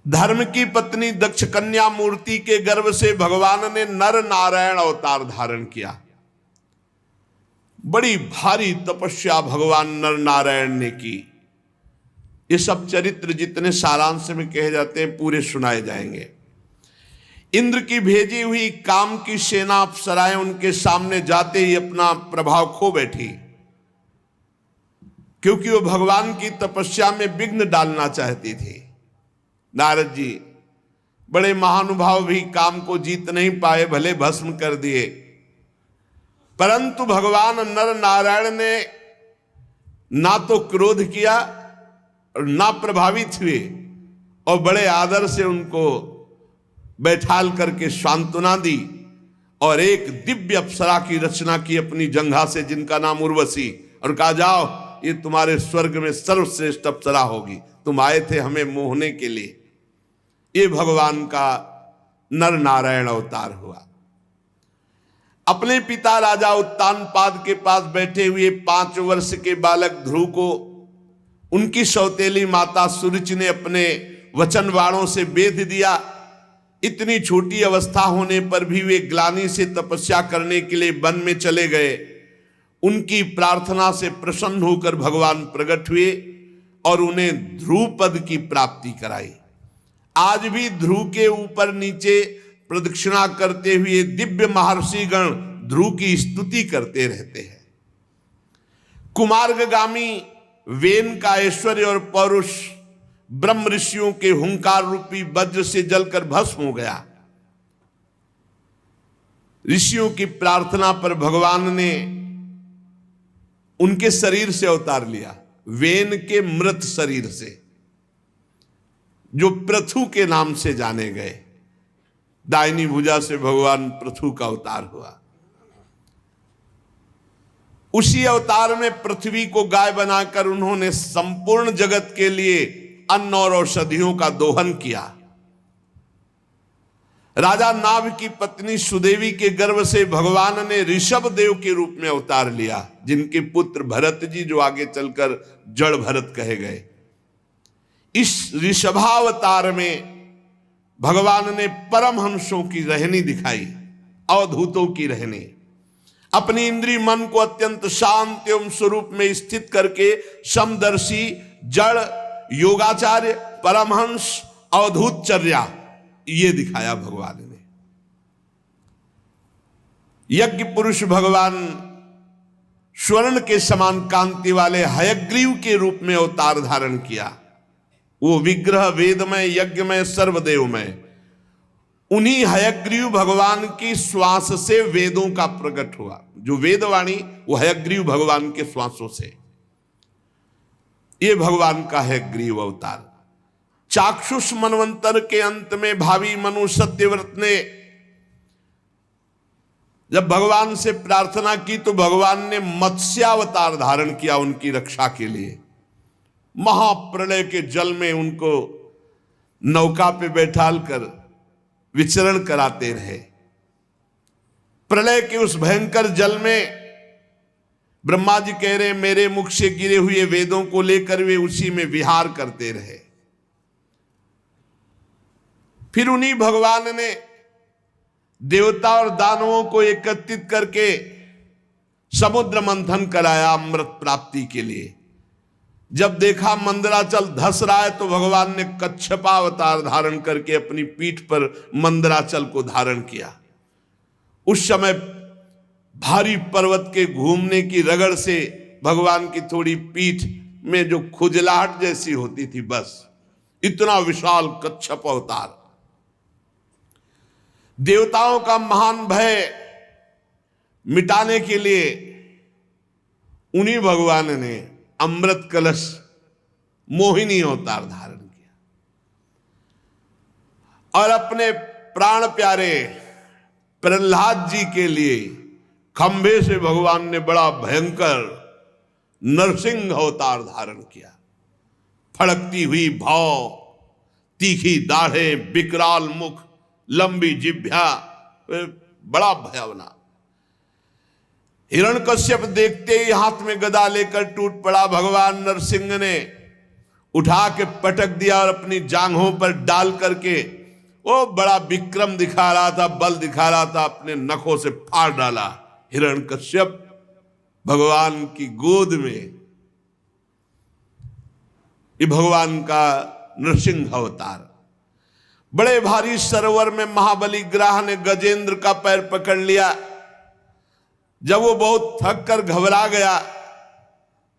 धर्म की पत्नी दक्ष कन्या मूर्ति के गर्भ से भगवान ने नर नारायण अवतार धारण किया। बड़ी भारी तपस्या भगवान नर नारायण ने की। ये सब चरित्र जितने सारांश में कहे जाते हैं पूरे सुनाए जाएंगे। इंद्र की भेजी हुई काम की सेना अप्सराएं उनके सामने जाते ही अपना प्रभाव खो बैठी, क्योंकि वो भगवान की तपस्या में विघ्न डालना चाहती थी। नारद जी बड़े महानुभाव भी काम को जीत नहीं पाए, भले भस्म कर दिए, परंतु भगवान नर नारायण ने ना तो क्रोध किया और ना प्रभावित हुए, और बड़े आदर से उनको बैठाल करके सांत्वना दी और एक दिव्य अप्सरा की रचना की अपनी जंघा से, जिनका नाम उर्वशी, और कहा जाओ ये तुम्हारे स्वर्ग में सर्वश्रेष्ठ अप्सरा होगी, तुम आए थे हमें मोहने के लिए। ये भगवान का नर नारायण अवतार हुआ। अपने पिता राजा उत्तानपाद के पास बैठे हुए 5 वर्ष के बालक ध्रुव को उनकी सौतेली माता सुरुचि ने अपने वचन वाणों से बेध दिया। इतनी छोटी अवस्था होने पर भी वे ग्लानि से तपस्या करने के लिए वन में चले गए। उनकी प्रार्थना से प्रसन्न होकर भगवान प्रकट हुए और उन्हें ध्रुव पद की प्राप्ति कराई। आज भी ध्रुव के ऊपर नीचे प्रदक्षिणा करते हुए दिव्य महर्षि गण ध्रुव की स्तुति करते रहते हैं। कुमार्गगामी वेन का ऐश्वर्य और पौरुष ब्रह्म ऋषियों के हुंकार रूपी वज्र से जलकर भस्म हो गया। ऋषियों की प्रार्थना पर भगवान ने उनके शरीर से अवतार लिया, वेन के मृत शरीर से, जो पृथु के नाम से जाने गए। दाहिनी भुजा से भगवान पृथु का अवतार हुआ। उसी अवतार में पृथ्वी को गाय बनाकर उन्होंने संपूर्ण जगत के लिए अन्न और औषधियों का दोहन किया। राजा नाभ की पत्नी सुदेवी के गर्भ से भगवान ने ऋषभ देव के रूप में अवतार लिया, जिनके पुत्र भरत जी जो आगे चलकर जड़ भरत कहे गए। इस ऋषभावतार में भगवान ने परमहंसों की रहनी दिखाई, अवधूतों की रहनी। अपनी इंद्रिय मन को अत्यंत शांत एवं स्वरूप में स्थित करके समदर्शी, जड़, योगाचार्य, परमहंस, अवधूतचर्या ये दिखाया भगवान ने। यज्ञ पुरुष भगवान स्वर्ण के समान कांति वाले हयग्रीव के रूप में अवतार धारण किया। वो विग्रह वेदमय, यज्ञमय, सर्वदेवमय, उन्हीं हयग्रीव भगवान की श्वास से वेदों का प्रकट हुआ। जो वेदवाणी वो हयग्रीव भगवान के श्वासों से। ये भगवान का हयग्रीव अवतार। चाक्षुष मनवंतर के अंत में भावी मनु सत्यव्रत ने जब भगवान से प्रार्थना की तो भगवान ने मत्स्यावतार धारण किया उनकी रक्षा के लिए। महाप्रलय के जल में उनको नौका पे बैठाल कर विचरण कराते रहे। प्रलय के उस भयंकर जल में ब्रह्मा जी कह रहे मेरे मुख से गिरे हुए वेदों को लेकर वे उसी में विहार करते रहे। फिर उन्हीं भगवान ने देवता और दानवों को एकत्रित करके समुद्र मंथन कराया अमृत प्राप्ति के लिए। जब देखा मंदराचल धस रहा है तो भगवान ने कच्छपा अवतार धारण करके अपनी पीठ पर मंदराचल को धारण किया। उस समय भारी पर्वत के घूमने की रगड़ से भगवान की थोड़ी पीठ में जो खुजलाहट जैसी होती थी, बस इतना विशाल कच्छप अवतार। देवताओं का महान भय मिटाने के लिए उन्हीं भगवान ने अमृत कलश मोहिनी अवतार धारण किया और अपने प्राण प्यारे प्रहलाद जी के लिए खंभे से भगवान ने बड़ा भयंकर नरसिंह अवतार धारण किया। फड़कती हुई भौं, तीखी दाढ़ें, विकराल मुख, लंबी जिह्वा, बड़ा भयावना। हिरण्यकश्यप देखते ही हाथ में गदा लेकर टूट पड़ा। भगवान नरसिंह ने उठा के पटक दिया और अपनी जांघों पर डाल करके वो बड़ा विक्रम दिखा रहा था, बल दिखा रहा था, अपने नखों से फाड़ डाला हिरण्यकश्यप भगवान की गोद में। ये भगवान का नृसिंह अवतार। बड़े भारी सरोवर में महाबली ग्राह ने गजेंद्र का पैर पकड़ लिया। जब वो बहुत थक कर घबरा गया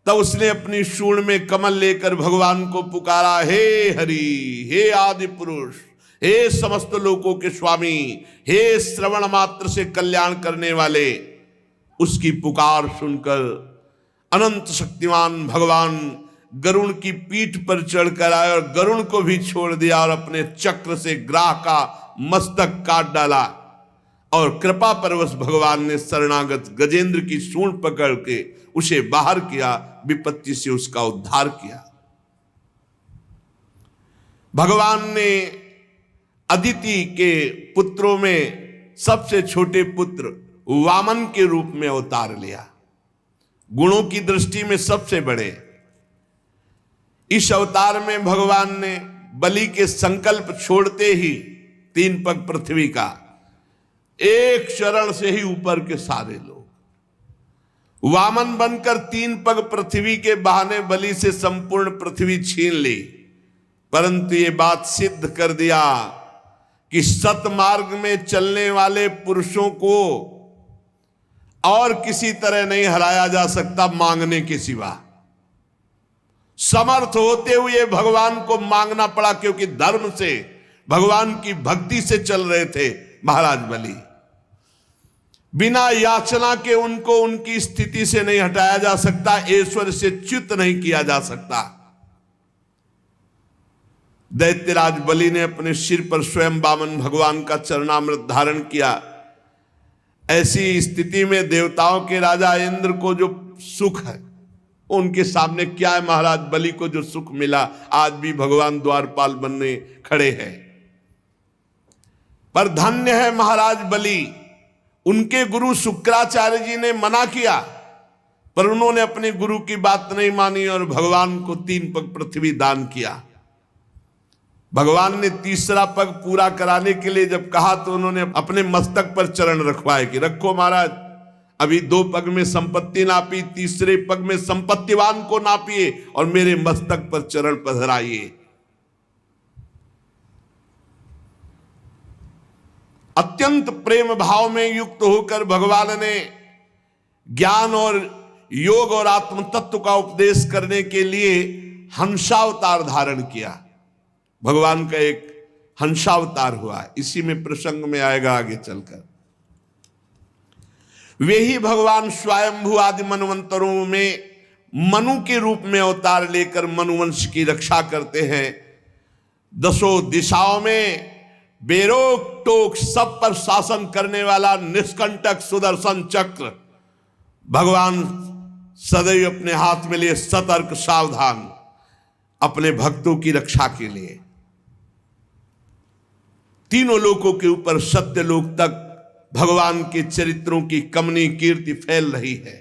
तब उसने अपनी सूंड में कमल लेकर भगवान को पुकारा, हे हरि, हे आदि पुरुष, हे समस्त लोकों के स्वामी, हे श्रवण मात्र से कल्याण करने वाले। उसकी पुकार सुनकर अनंत शक्तिमान भगवान गरुण की पीठ पर चढ़कर आए और गरुण को भी छोड़ दिया और अपने चक्र से ग्राह का मस्तक काट डाला। और कृपा परवश भगवान ने शरणागत गजेंद्र की सूंड पकड़ के उसे बाहर किया, विपत्ति से उसका उद्धार किया। भगवान ने अदिति के पुत्रों में सबसे छोटे पुत्र वामन के रूप में अवतार लिया, गुणों की दृष्टि में सबसे बड़े। इस अवतार में भगवान ने बलि के संकल्प छोड़ते ही 3 पग पृथ्वी का, एक चरण से ही ऊपर के सारे लोग वामन बनकर 3 पग पृथ्वी के बहाने बलि से संपूर्ण पृथ्वी छीन ली। परंतु ये बात सिद्ध कर दिया कि सतमार्ग में चलने वाले पुरुषों को और किसी तरह नहीं हराया जा सकता मांगने के सिवा। समर्थ होते हुए भगवान को मांगना पड़ा, क्योंकि धर्म से, भगवान की भक्ति से चल रहे थे महाराज बलि। बिना याचना के उनको उनकी स्थिति से नहीं हटाया जा सकता, ईश्वर से च्युत नहीं किया जा सकता। दैत्यराज बलि ने अपने सिर पर स्वयं वामन भगवान का चरणामृत धारण किया। ऐसी स्थिति में देवताओं के राजा इंद्र को जो सुख है उनके सामने क्या है। महाराज बलि को जो सुख मिला, आज भी भगवान द्वारपाल बनने खड़े हैं। पर धन्य है महाराज बलि, उनके गुरु शुक्राचार्य जी ने मना किया पर उन्होंने अपने गुरु की बात नहीं मानी और भगवान को 3 पग पृथ्वी दान किया। भगवान ने 3रा पग पूरा कराने के लिए जब कहा तो उन्होंने अपने मस्तक पर चरण रखवाए कि रखो महाराज, अभी 2 पग में संपत्ति नापी, 3रे पग में संपत्तिवान को नापिए और मेरे मस्तक पर चरण पधराइए। अत्यंत प्रेम भाव में युक्त होकर भगवान ने ज्ञान और योग और आत्म तत्व का उपदेश करने के लिए हंसावतार धारण किया। भगवान का एक हंसावतार हुआ, इसी में प्रसंग में आएगा आगे चलकर। वे ही भगवान स्वयंभू आदि मनवंतरों में मनु के रूप में अवतार लेकर मनुवंश की रक्षा करते हैं। 10 दिशाओं में बेरोक टोक सब पर शासन करने वाला निष्कंटक सुदर्शन चक्र भगवान सदैव अपने हाथ में लिए सतर्क सावधान अपने भक्तों की रक्षा के लिए। तीनों लोकों के ऊपर सत्य लोक तक भगवान के चरित्रों की कमनी कीर्ति फैल रही है।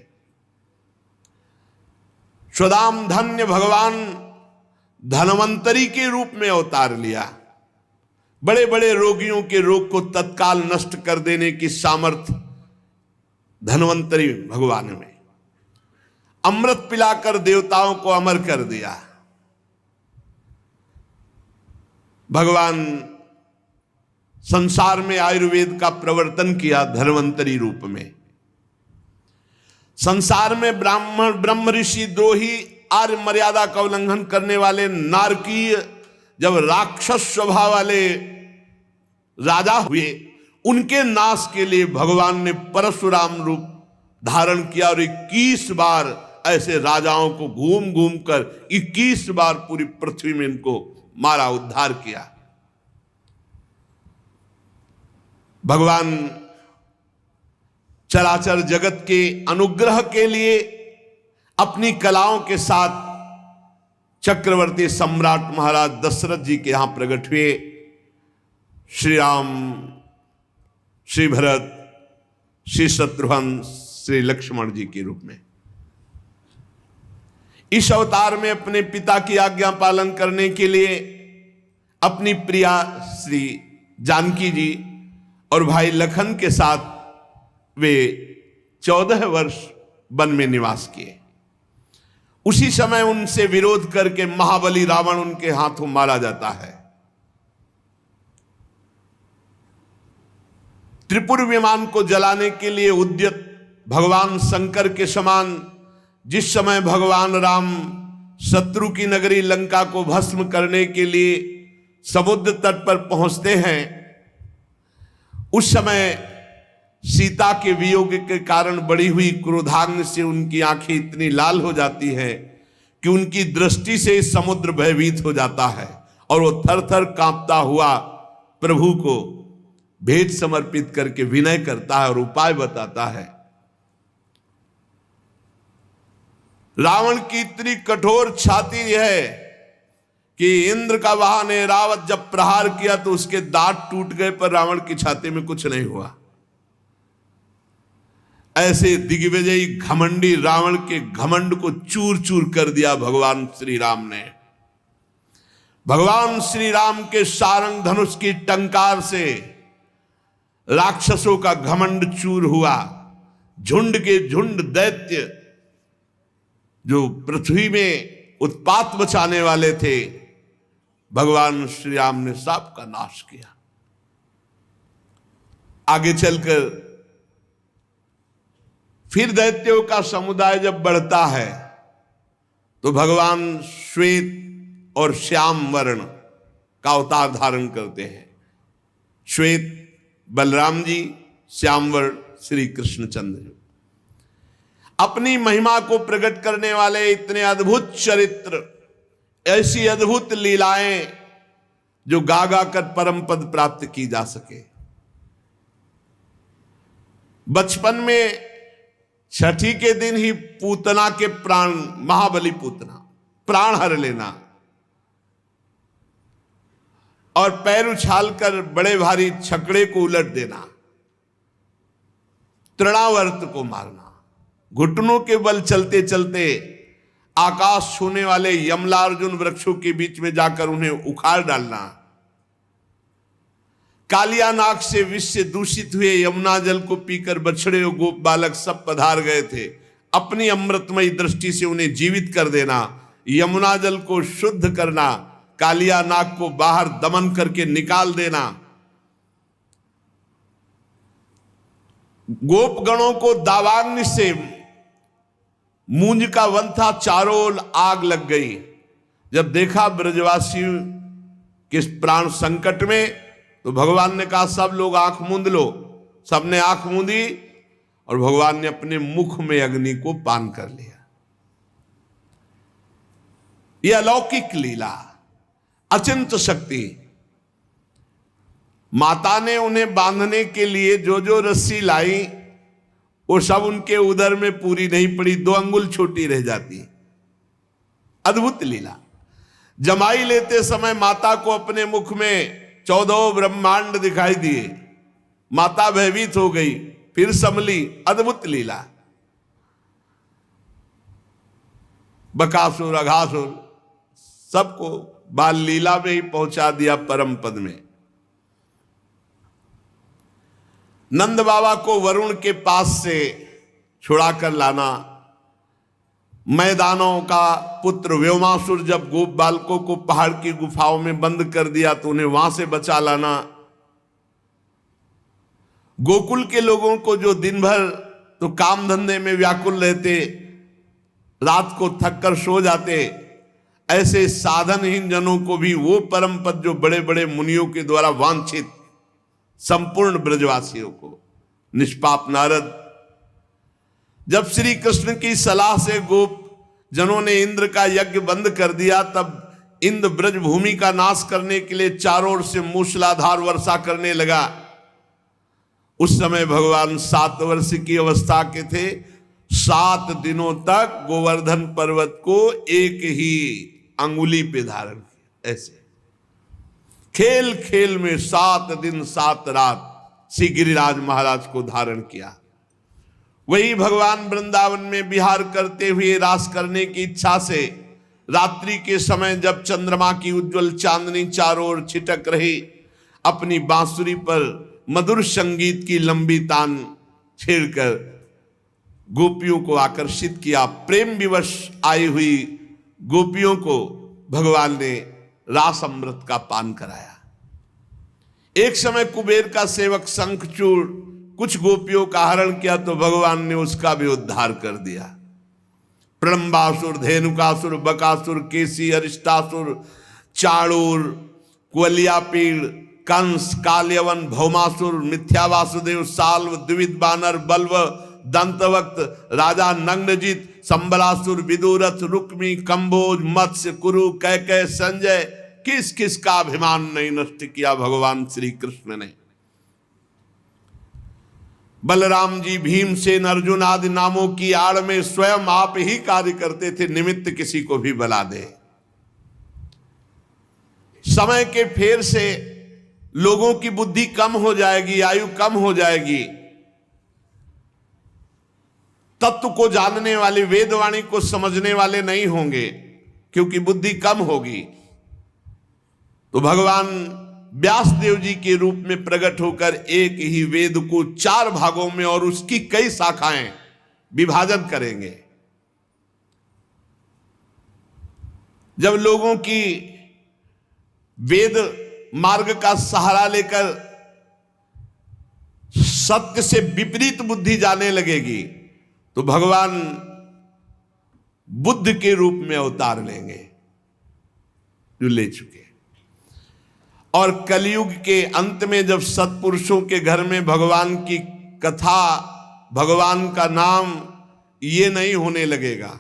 स्वदाम धन्य भगवान धनवंतरी के रूप में अवतार लिया। बड़े बड़े रोगियों के रोग को तत्काल नष्ट कर देने की सामर्थ्य धनवंतरी भगवान में। अमृत पिलाकर देवताओं को अमर कर दिया। भगवान संसार में आयुर्वेद का प्रवर्तन किया धन्वंतरी रूप में। संसार में ब्राह्मण ब्रह्म ऋषि द्रोही आर्य मर्यादा का उल्लंघन करने वाले नारकीय जब राक्षस स्वभाव वाले राजा हुए, उनके नाश के लिए भगवान ने परशुराम रूप धारण किया और 21 बार ऐसे राजाओं को घूम घूम कर 21 बार पूरी पृथ्वी में इनको मारा, उद्धार किया। भगवान चराचर जगत के अनुग्रह के लिए अपनी कलाओं के साथ चक्रवर्ती सम्राट महाराज दशरथ जी के यहां प्रकट हुए। श्री राम, श्री भरत, श्री शत्रुघ्न, श्री लक्ष्मण जी के रूप में। इस अवतार में अपने पिता की आज्ञा पालन करने के लिए अपनी प्रिया श्री जानकी जी और भाई लखन के साथ वे 14 वर्ष वन में निवास किए। उसी समय उनसे विरोध करके महाबली रावण उनके हाथों मारा जाता है। त्रिपुर विमान को जलाने के लिए उद्यत भगवान शंकर के समान जिस समय भगवान राम शत्रु की नगरी लंका को भस्म करने के लिए समुद्र तट पर पहुंचते हैं, उस समय सीता के वियोग के कारण बढ़ी हुई क्रोधाग्नि से उनकी आंखें इतनी लाल हो जाती है कि उनकी दृष्टि से समुद्र भयभीत हो जाता है और वो थर थर कांपता हुआ प्रभु को भेंट समर्पित करके विनय करता है और उपाय बताता है। रावण की इतनी कठोर छाती है कि इंद्र का वाहन ऐरावत जब प्रहार किया तो उसके दांत टूट गए, पर रावण की छाती में कुछ नहीं हुआ। ऐसे दिग्विजयी घमंडी रावण के घमंड को चूर चूर कर दिया भगवान श्री राम ने। भगवान श्री राम के सारंग धनुष की टंकार से राक्षसों का घमंड चूर हुआ। झुंड के झुंड दैत्य जो पृथ्वी में उत्पात मचाने वाले थे, भगवान श्री राम ने सबका नाश किया। आगे चलकर फिर दैत्यों का समुदाय जब बढ़ता है तो भगवान श्वेत और श्याम वर्ण का अवतार धारण करते हैं। श्वेत बलराम जी, श्याम वर्ण श्री कृष्णचंद्र जी। अपनी महिमा को प्रकट करने वाले इतने अद्भुत चरित्र, ऐसी अद्भुत लीलाएं जो गा गा कर परम पद प्राप्त की जा सके। बचपन में छठी के दिन ही पूतना के प्राण, महाबली पूतना प्राण हर लेना और पैर उछालकर बड़े भारी छकड़े को उलट देना, तृणावर्त को मारना, घुटनों के बल चलते चलते आकाश छूने वाले यमलार्जुन वृक्षों के बीच में जाकर उन्हें उखाड़ डालना, कालिया नाग से विष से दूषित हुए यमुना जल को पीकर बछड़े और गोप बालक सब पधार गए थे, अपनी अमृतमयी दृष्टि से उन्हें जीवित कर देना, यमुना जल को शुद्ध करना, कालिया नाग को बाहर दमन करके निकाल देना, गोपगणों को दावाग्नि से, मूंज का वन था, चारों ओर आग लग गई। जब देखा ब्रजवासी के प्राण संकट में तो भगवान ने कहा सब लोग आंख मूंद लो। सबने आंख मूंदी और भगवान ने अपने मुख में अग्नि को पान कर लिया। यह अलौकिक लीला, अचिंत शक्ति। माता ने उन्हें बांधने के लिए जो जो रस्सी लाई वो सब उनके उदर में पूरी नहीं पड़ी, 2 अंगुल छोटी रह जाती। अद्भुत लीला। जमाई लेते समय माता को अपने मुख में 14 ब्रह्मांड दिखाई दिए, माता भयभीत हो गई, फिर संभली। अद्भुत लीला। बकासुर अघासुर सबको बाल लीला में ही पहुंचा दिया परम पद में। नंद बाबा को वरुण के पास से छुड़ा कर लाना, मैदानों का पुत्र व्योमासुर जब गोप बालकों को पहाड़ की गुफाओं में बंद कर दिया तो उन्हें वहां से बचा लाना, गोकुल के लोगों को जो दिन भर तो काम धंधे में व्याकुल रहते, रात को थक कर सो जाते, ऐसे साधनहीन जनों को भी वो परम पद जो बड़े बड़े मुनियों के द्वारा वांछित संपूर्ण ब्रजवासियों को, निष्पाप नारद जब श्री कृष्ण की सलाह से गोप जनों ने इंद्र का यज्ञ बंद कर दिया, तब इंद्र ब्रज भूमि का नाश करने के लिए चारों ओर से मूसलाधार वर्षा करने लगा। उस समय भगवान 7 वर्ष की अवस्था के थे। 7 दिनों तक गोवर्धन पर्वत को एक ही अंगुली पे धारण किया। ऐसे खेल खेल में 7 दिन 7 रात श्री गिरिराज महाराज को धारण किया। वही भगवान वृंदावन में विहार करते हुए रास करने की इच्छा से रात्रि के समय जब चंद्रमा की उज्जवल चांदनी चारों ओर छिटक रही, अपनी बांसुरी पर मधुर संगीत की लंबी तान छेड़कर गोपियों को आकर्षित किया। प्रेम विवश आई हुई गोपियों को भगवान ने रास अमृत का पान कराया। एक समय कुबेर का सेवक शंखचूड़ कुछ गोपियों का हरण किया तो भगवान ने उसका भी उद्धार कर दिया। प्रलंबासुर, धेनुकासुर, बकासुर, केसी, अरिष्टासुर, चाणूर, कुवलियापीड़, कंस, काल्यवन, भौमासुर, मिथ्या वासुदेव, साल्व, द्विविध बानर, बल्व, दंतवक्त, राजा नग्नजित, संबलासुर, विदुरथ, रुक्मी, कंबोज, मत्स्य, कुरु, कैकय, संजय, किस किस का अभिमान नहीं नष्ट किया भगवान श्री कृष्ण ने। बलराम जी, भीमसेन, अर्जुन आदि नामों की आड़ में स्वयं आप ही कार्य करते थे, निमित्त किसी को भी बुला दे। समय के फेर से लोगों की बुद्धि कम हो जाएगी, आयु कम हो जाएगी। तत्व को जानने वाले, वेदवाणी को समझने वाले नहीं होंगे, क्योंकि बुद्धि कम होगी। तो भगवान व्यासदेव जी के रूप में प्रकट होकर एक ही वेद को 4 भागों में और उसकी कई शाखाएं विभाजन करेंगे। जब लोगों की वेद मार्ग का सहारा लेकर सत्य से विपरीत बुद्धि जाने लगेगी तो भगवान बुद्ध के रूप में अवतार लेंगे, जो ले चुके। और कलयुग के अंत में जब सत्पुरुषों के घर में भगवान की कथा, भगवान का नाम ये नहीं होने लगेगा,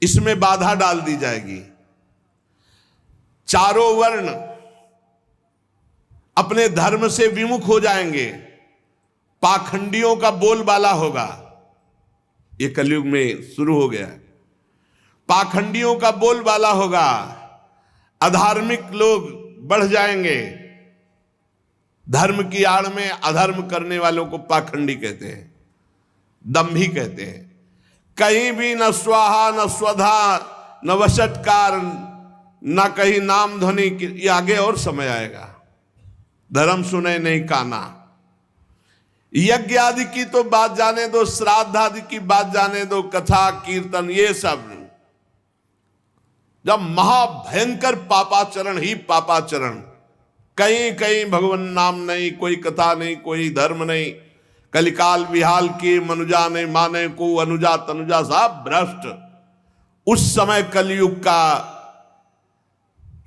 इसमें बाधा डाल दी जाएगी। चारों वर्ण अपने धर्म से विमुख हो जाएंगे, पाखंडियों का बोलबाला होगा। ये कलयुग में शुरू हो गया। पाखंडियों का बोलबाला होगा, अधार्मिक लोग बढ़ जाएंगे। धर्म की आड़ में अधर्म करने वालों को पाखंडी कहते हैं, दंभी कहते हैं। कहीं भी न स्वाहा, न स्वधा, न वशटकार, न कहीं नाम ध्वनि। ये आगे और समय आएगा। धर्म सुने नहीं काना। यज्ञ आदि की तो बात जाने दो, श्राद्ध आदि की बात जाने दो, कथा कीर्तन ये सब जब महाभयंकर पापाचरण ही पापाचरण, कहीं कहीं भगवान नाम नहीं, कोई कथा नहीं, कोई धर्म नहीं, कलिकाल विहाल की मनुजा ने माने को अनुजा तनुजा साहब भ्रष्ट। उस समय कलयुग का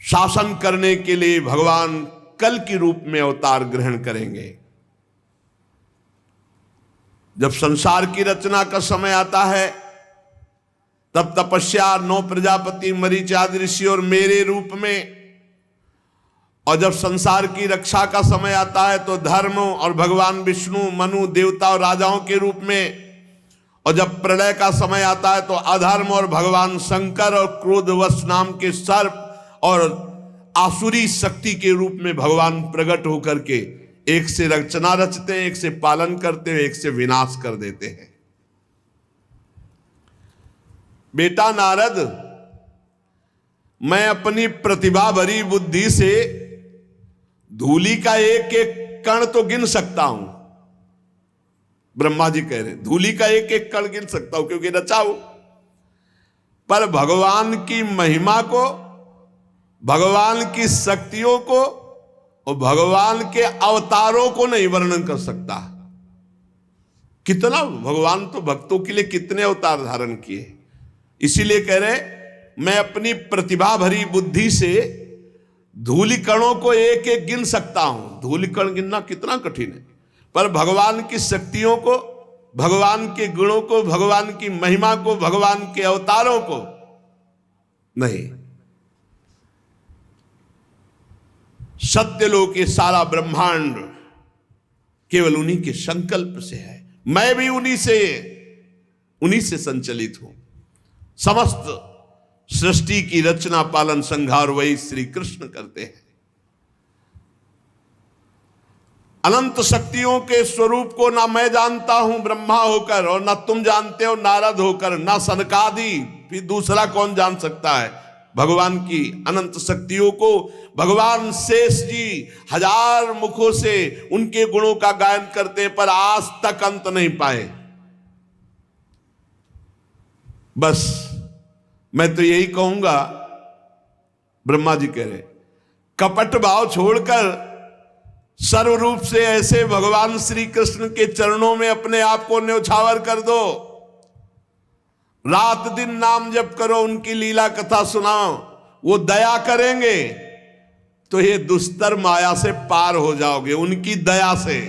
शासन करने के लिए भगवान कल के रूप में अवतार ग्रहण करेंगे। जब संसार की रचना का समय आता है तब तपस्या 9 प्रजापति, मरीच आदि ऋषि और मेरे रूप में, और जब संसार की रक्षा का समय आता है तो धर्म और भगवान विष्णु, मनु, देवता और राजाओं के रूप में, और जब प्रलय का समय आता है तो अधर्म और भगवान शंकर और क्रोधवश नाम के सर्प और आसुरी शक्ति के रूप में भगवान प्रकट होकर के एक से रचना रचते हैं, एक से पालन करते हैं, एक से विनाश कर देते हैं। बेटा नारद, मैं अपनी प्रतिभा भरी बुद्धि से धूलि का एक एक कण तो गिन सकता हूं। ब्रह्मा जी कह रहे धूलि का एक एक कण गिन सकता हूं क्योंकि रचा हूं, पर भगवान की महिमा को, भगवान की शक्तियों को और भगवान के अवतारों को नहीं वर्णन कर सकता। कितना भगवान तो भक्तों के लिए कितने अवतार धारण किए। इसीलिए कह रहे मैं अपनी प्रतिभा भरी बुद्धि से धूलि कणों को एक एक गिन सकता हूं। धूलि कण गिनना कितना कठिन है, पर भगवान की शक्तियों को, भगवान के गुणों को, भगवान की महिमा को, भगवान के अवतारों को नहीं। सत्यलोक के सारा ब्रह्मांड केवल उन्हीं के संकल्प से है। मैं भी उन्हीं से संचलित हूं। समस्त सृष्टि की रचना, पालन, संहार वही श्री कृष्ण करते हैं। अनंत शक्तियों के स्वरूप को ना मैं जानता हूं ब्रह्मा होकर, और ना तुम जानते हो नारद होकर, ना सनकादि, फिर दूसरा कौन जान सकता है भगवान की अनंत शक्तियों को। भगवान शेष जी 1000 मुखों से उनके गुणों का गायन करते, पर आज तक अंत नहीं पाए। बस मैं तो यही कहूंगा, ब्रह्मा जी कह रहे कपट भाव छोड़कर सर्व रूप से ऐसे भगवान श्री कृष्ण के चरणों में अपने आप को न्यौछावर कर दो। रात दिन नाम जप करो, उनकी लीला कथा सुनाओ, वो दया करेंगे तो ये दुस्तर माया से पार हो जाओगे उनकी दया से।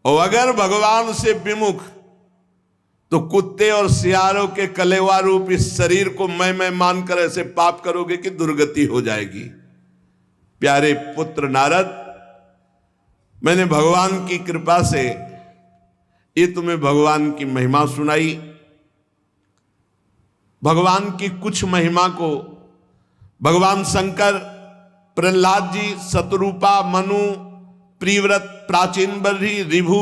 और अगर भगवान से विमुख, तो कुत्ते और सियारों के कलेवा रूप इस शरीर को मैं मानकर ऐसे पाप करोगे कि दुर्गति हो जाएगी। प्यारे पुत्र नारद, मैंने भगवान की कृपा से ये तुम्हें भगवान की महिमा सुनाई। भगवान की कुछ महिमा को भगवान शंकर, प्रहलाद जी, शतरूपा, मनु, प्रिव्रत, प्राचीन बर्ही, रिभु,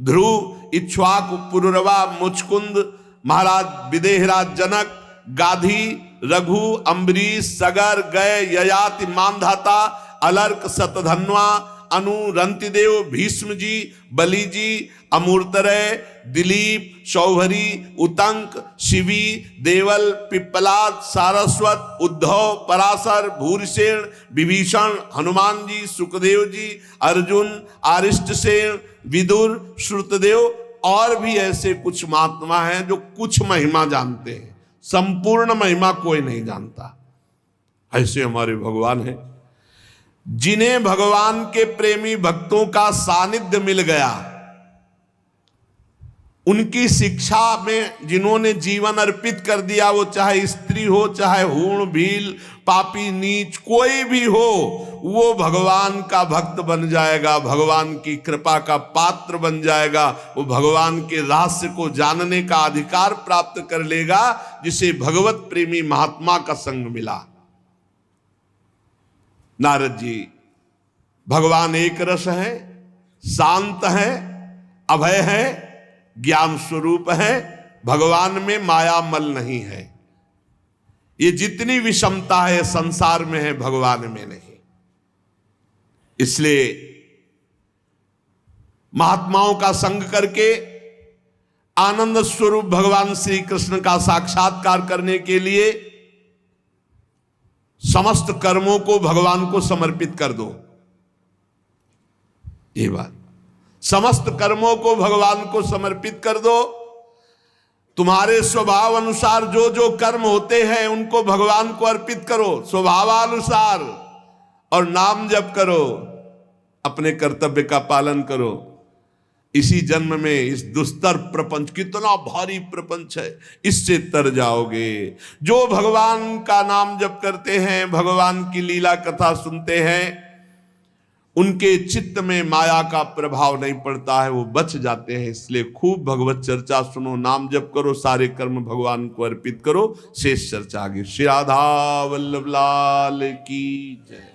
ध्रुव, इक्ष्वाकु, पुरुरवा, मुचकुंद, महाराज विदेहराज जनक, गाधी, रघु, अम्बरीश, सगर, गय, ययाति, मानधाता, अलर्क, शतधन्वा, अनु, रंतिदेव, भीष्म जी, बलि जी, अमूर्तरय, दिलीप, शौभरी, उतंक, शिवी, देवल, पिप्पलाद, सारस्वत, उद्धव, पराशर, भूरिसेन, विभीषण, हनुमान जी, सुखदेव जी, अर्जुन, आरिष्टसेन, विदुर, श्रुतदेव, और भी ऐसे कुछ महात्मा हैं जो कुछ महिमा जानते हैं, संपूर्ण महिमा कोई नहीं जानता। ऐसे हमारे भगवान हैं जिन्हें भगवान के प्रेमी भक्तों का सानिध्य मिल गया, उनकी शिक्षा में जिन्होंने जीवन अर्पित कर दिया, वो चाहे स्त्री हो, चाहे हूण, भील, पापी, नीच, कोई भी हो, वो भगवान का भक्त बन जाएगा, भगवान की कृपा का पात्र बन जाएगा। वो भगवान के रहस्य को जानने का अधिकार प्राप्त कर लेगा, जिसे भगवत प्रेमी महात्मा का संग मिला। नारद जी, भगवान एक रस है, शांत है, अभय है, ज्ञान स्वरूप है, भगवान में माया मल नहीं है। ये जितनी विषमता है संसार में है, भगवान में नहीं। इसलिए महात्माओं का संग करके आनंद स्वरूप भगवान श्री कृष्ण का साक्षात्कार करने के लिए समस्त कर्मों को भगवान को समर्पित कर दो। ये बात, समस्त कर्मों को भगवान को समर्पित कर दो। तुम्हारे स्वभाव अनुसार जो जो कर्म होते हैं उनको भगवान को अर्पित करो स्वभावानुसार, और नाम जप करो, अपने कर्तव्य का पालन करो। इसी जन्म में इस दुस्तर प्रपंच, कितना भारी प्रपंच है, इससे तर जाओगे। जो भगवान का नाम जप करते हैं, भगवान की लीला कथा सुनते हैं, उनके चित्त में माया का प्रभाव नहीं पड़ता है, वो बच जाते हैं। इसलिए खूब भगवत चर्चा सुनो, नाम जप करो, सारे कर्म भगवान को अर्पित करो। शेष चर्चा आगे। श्री राधा वल्लभ लाल की जय।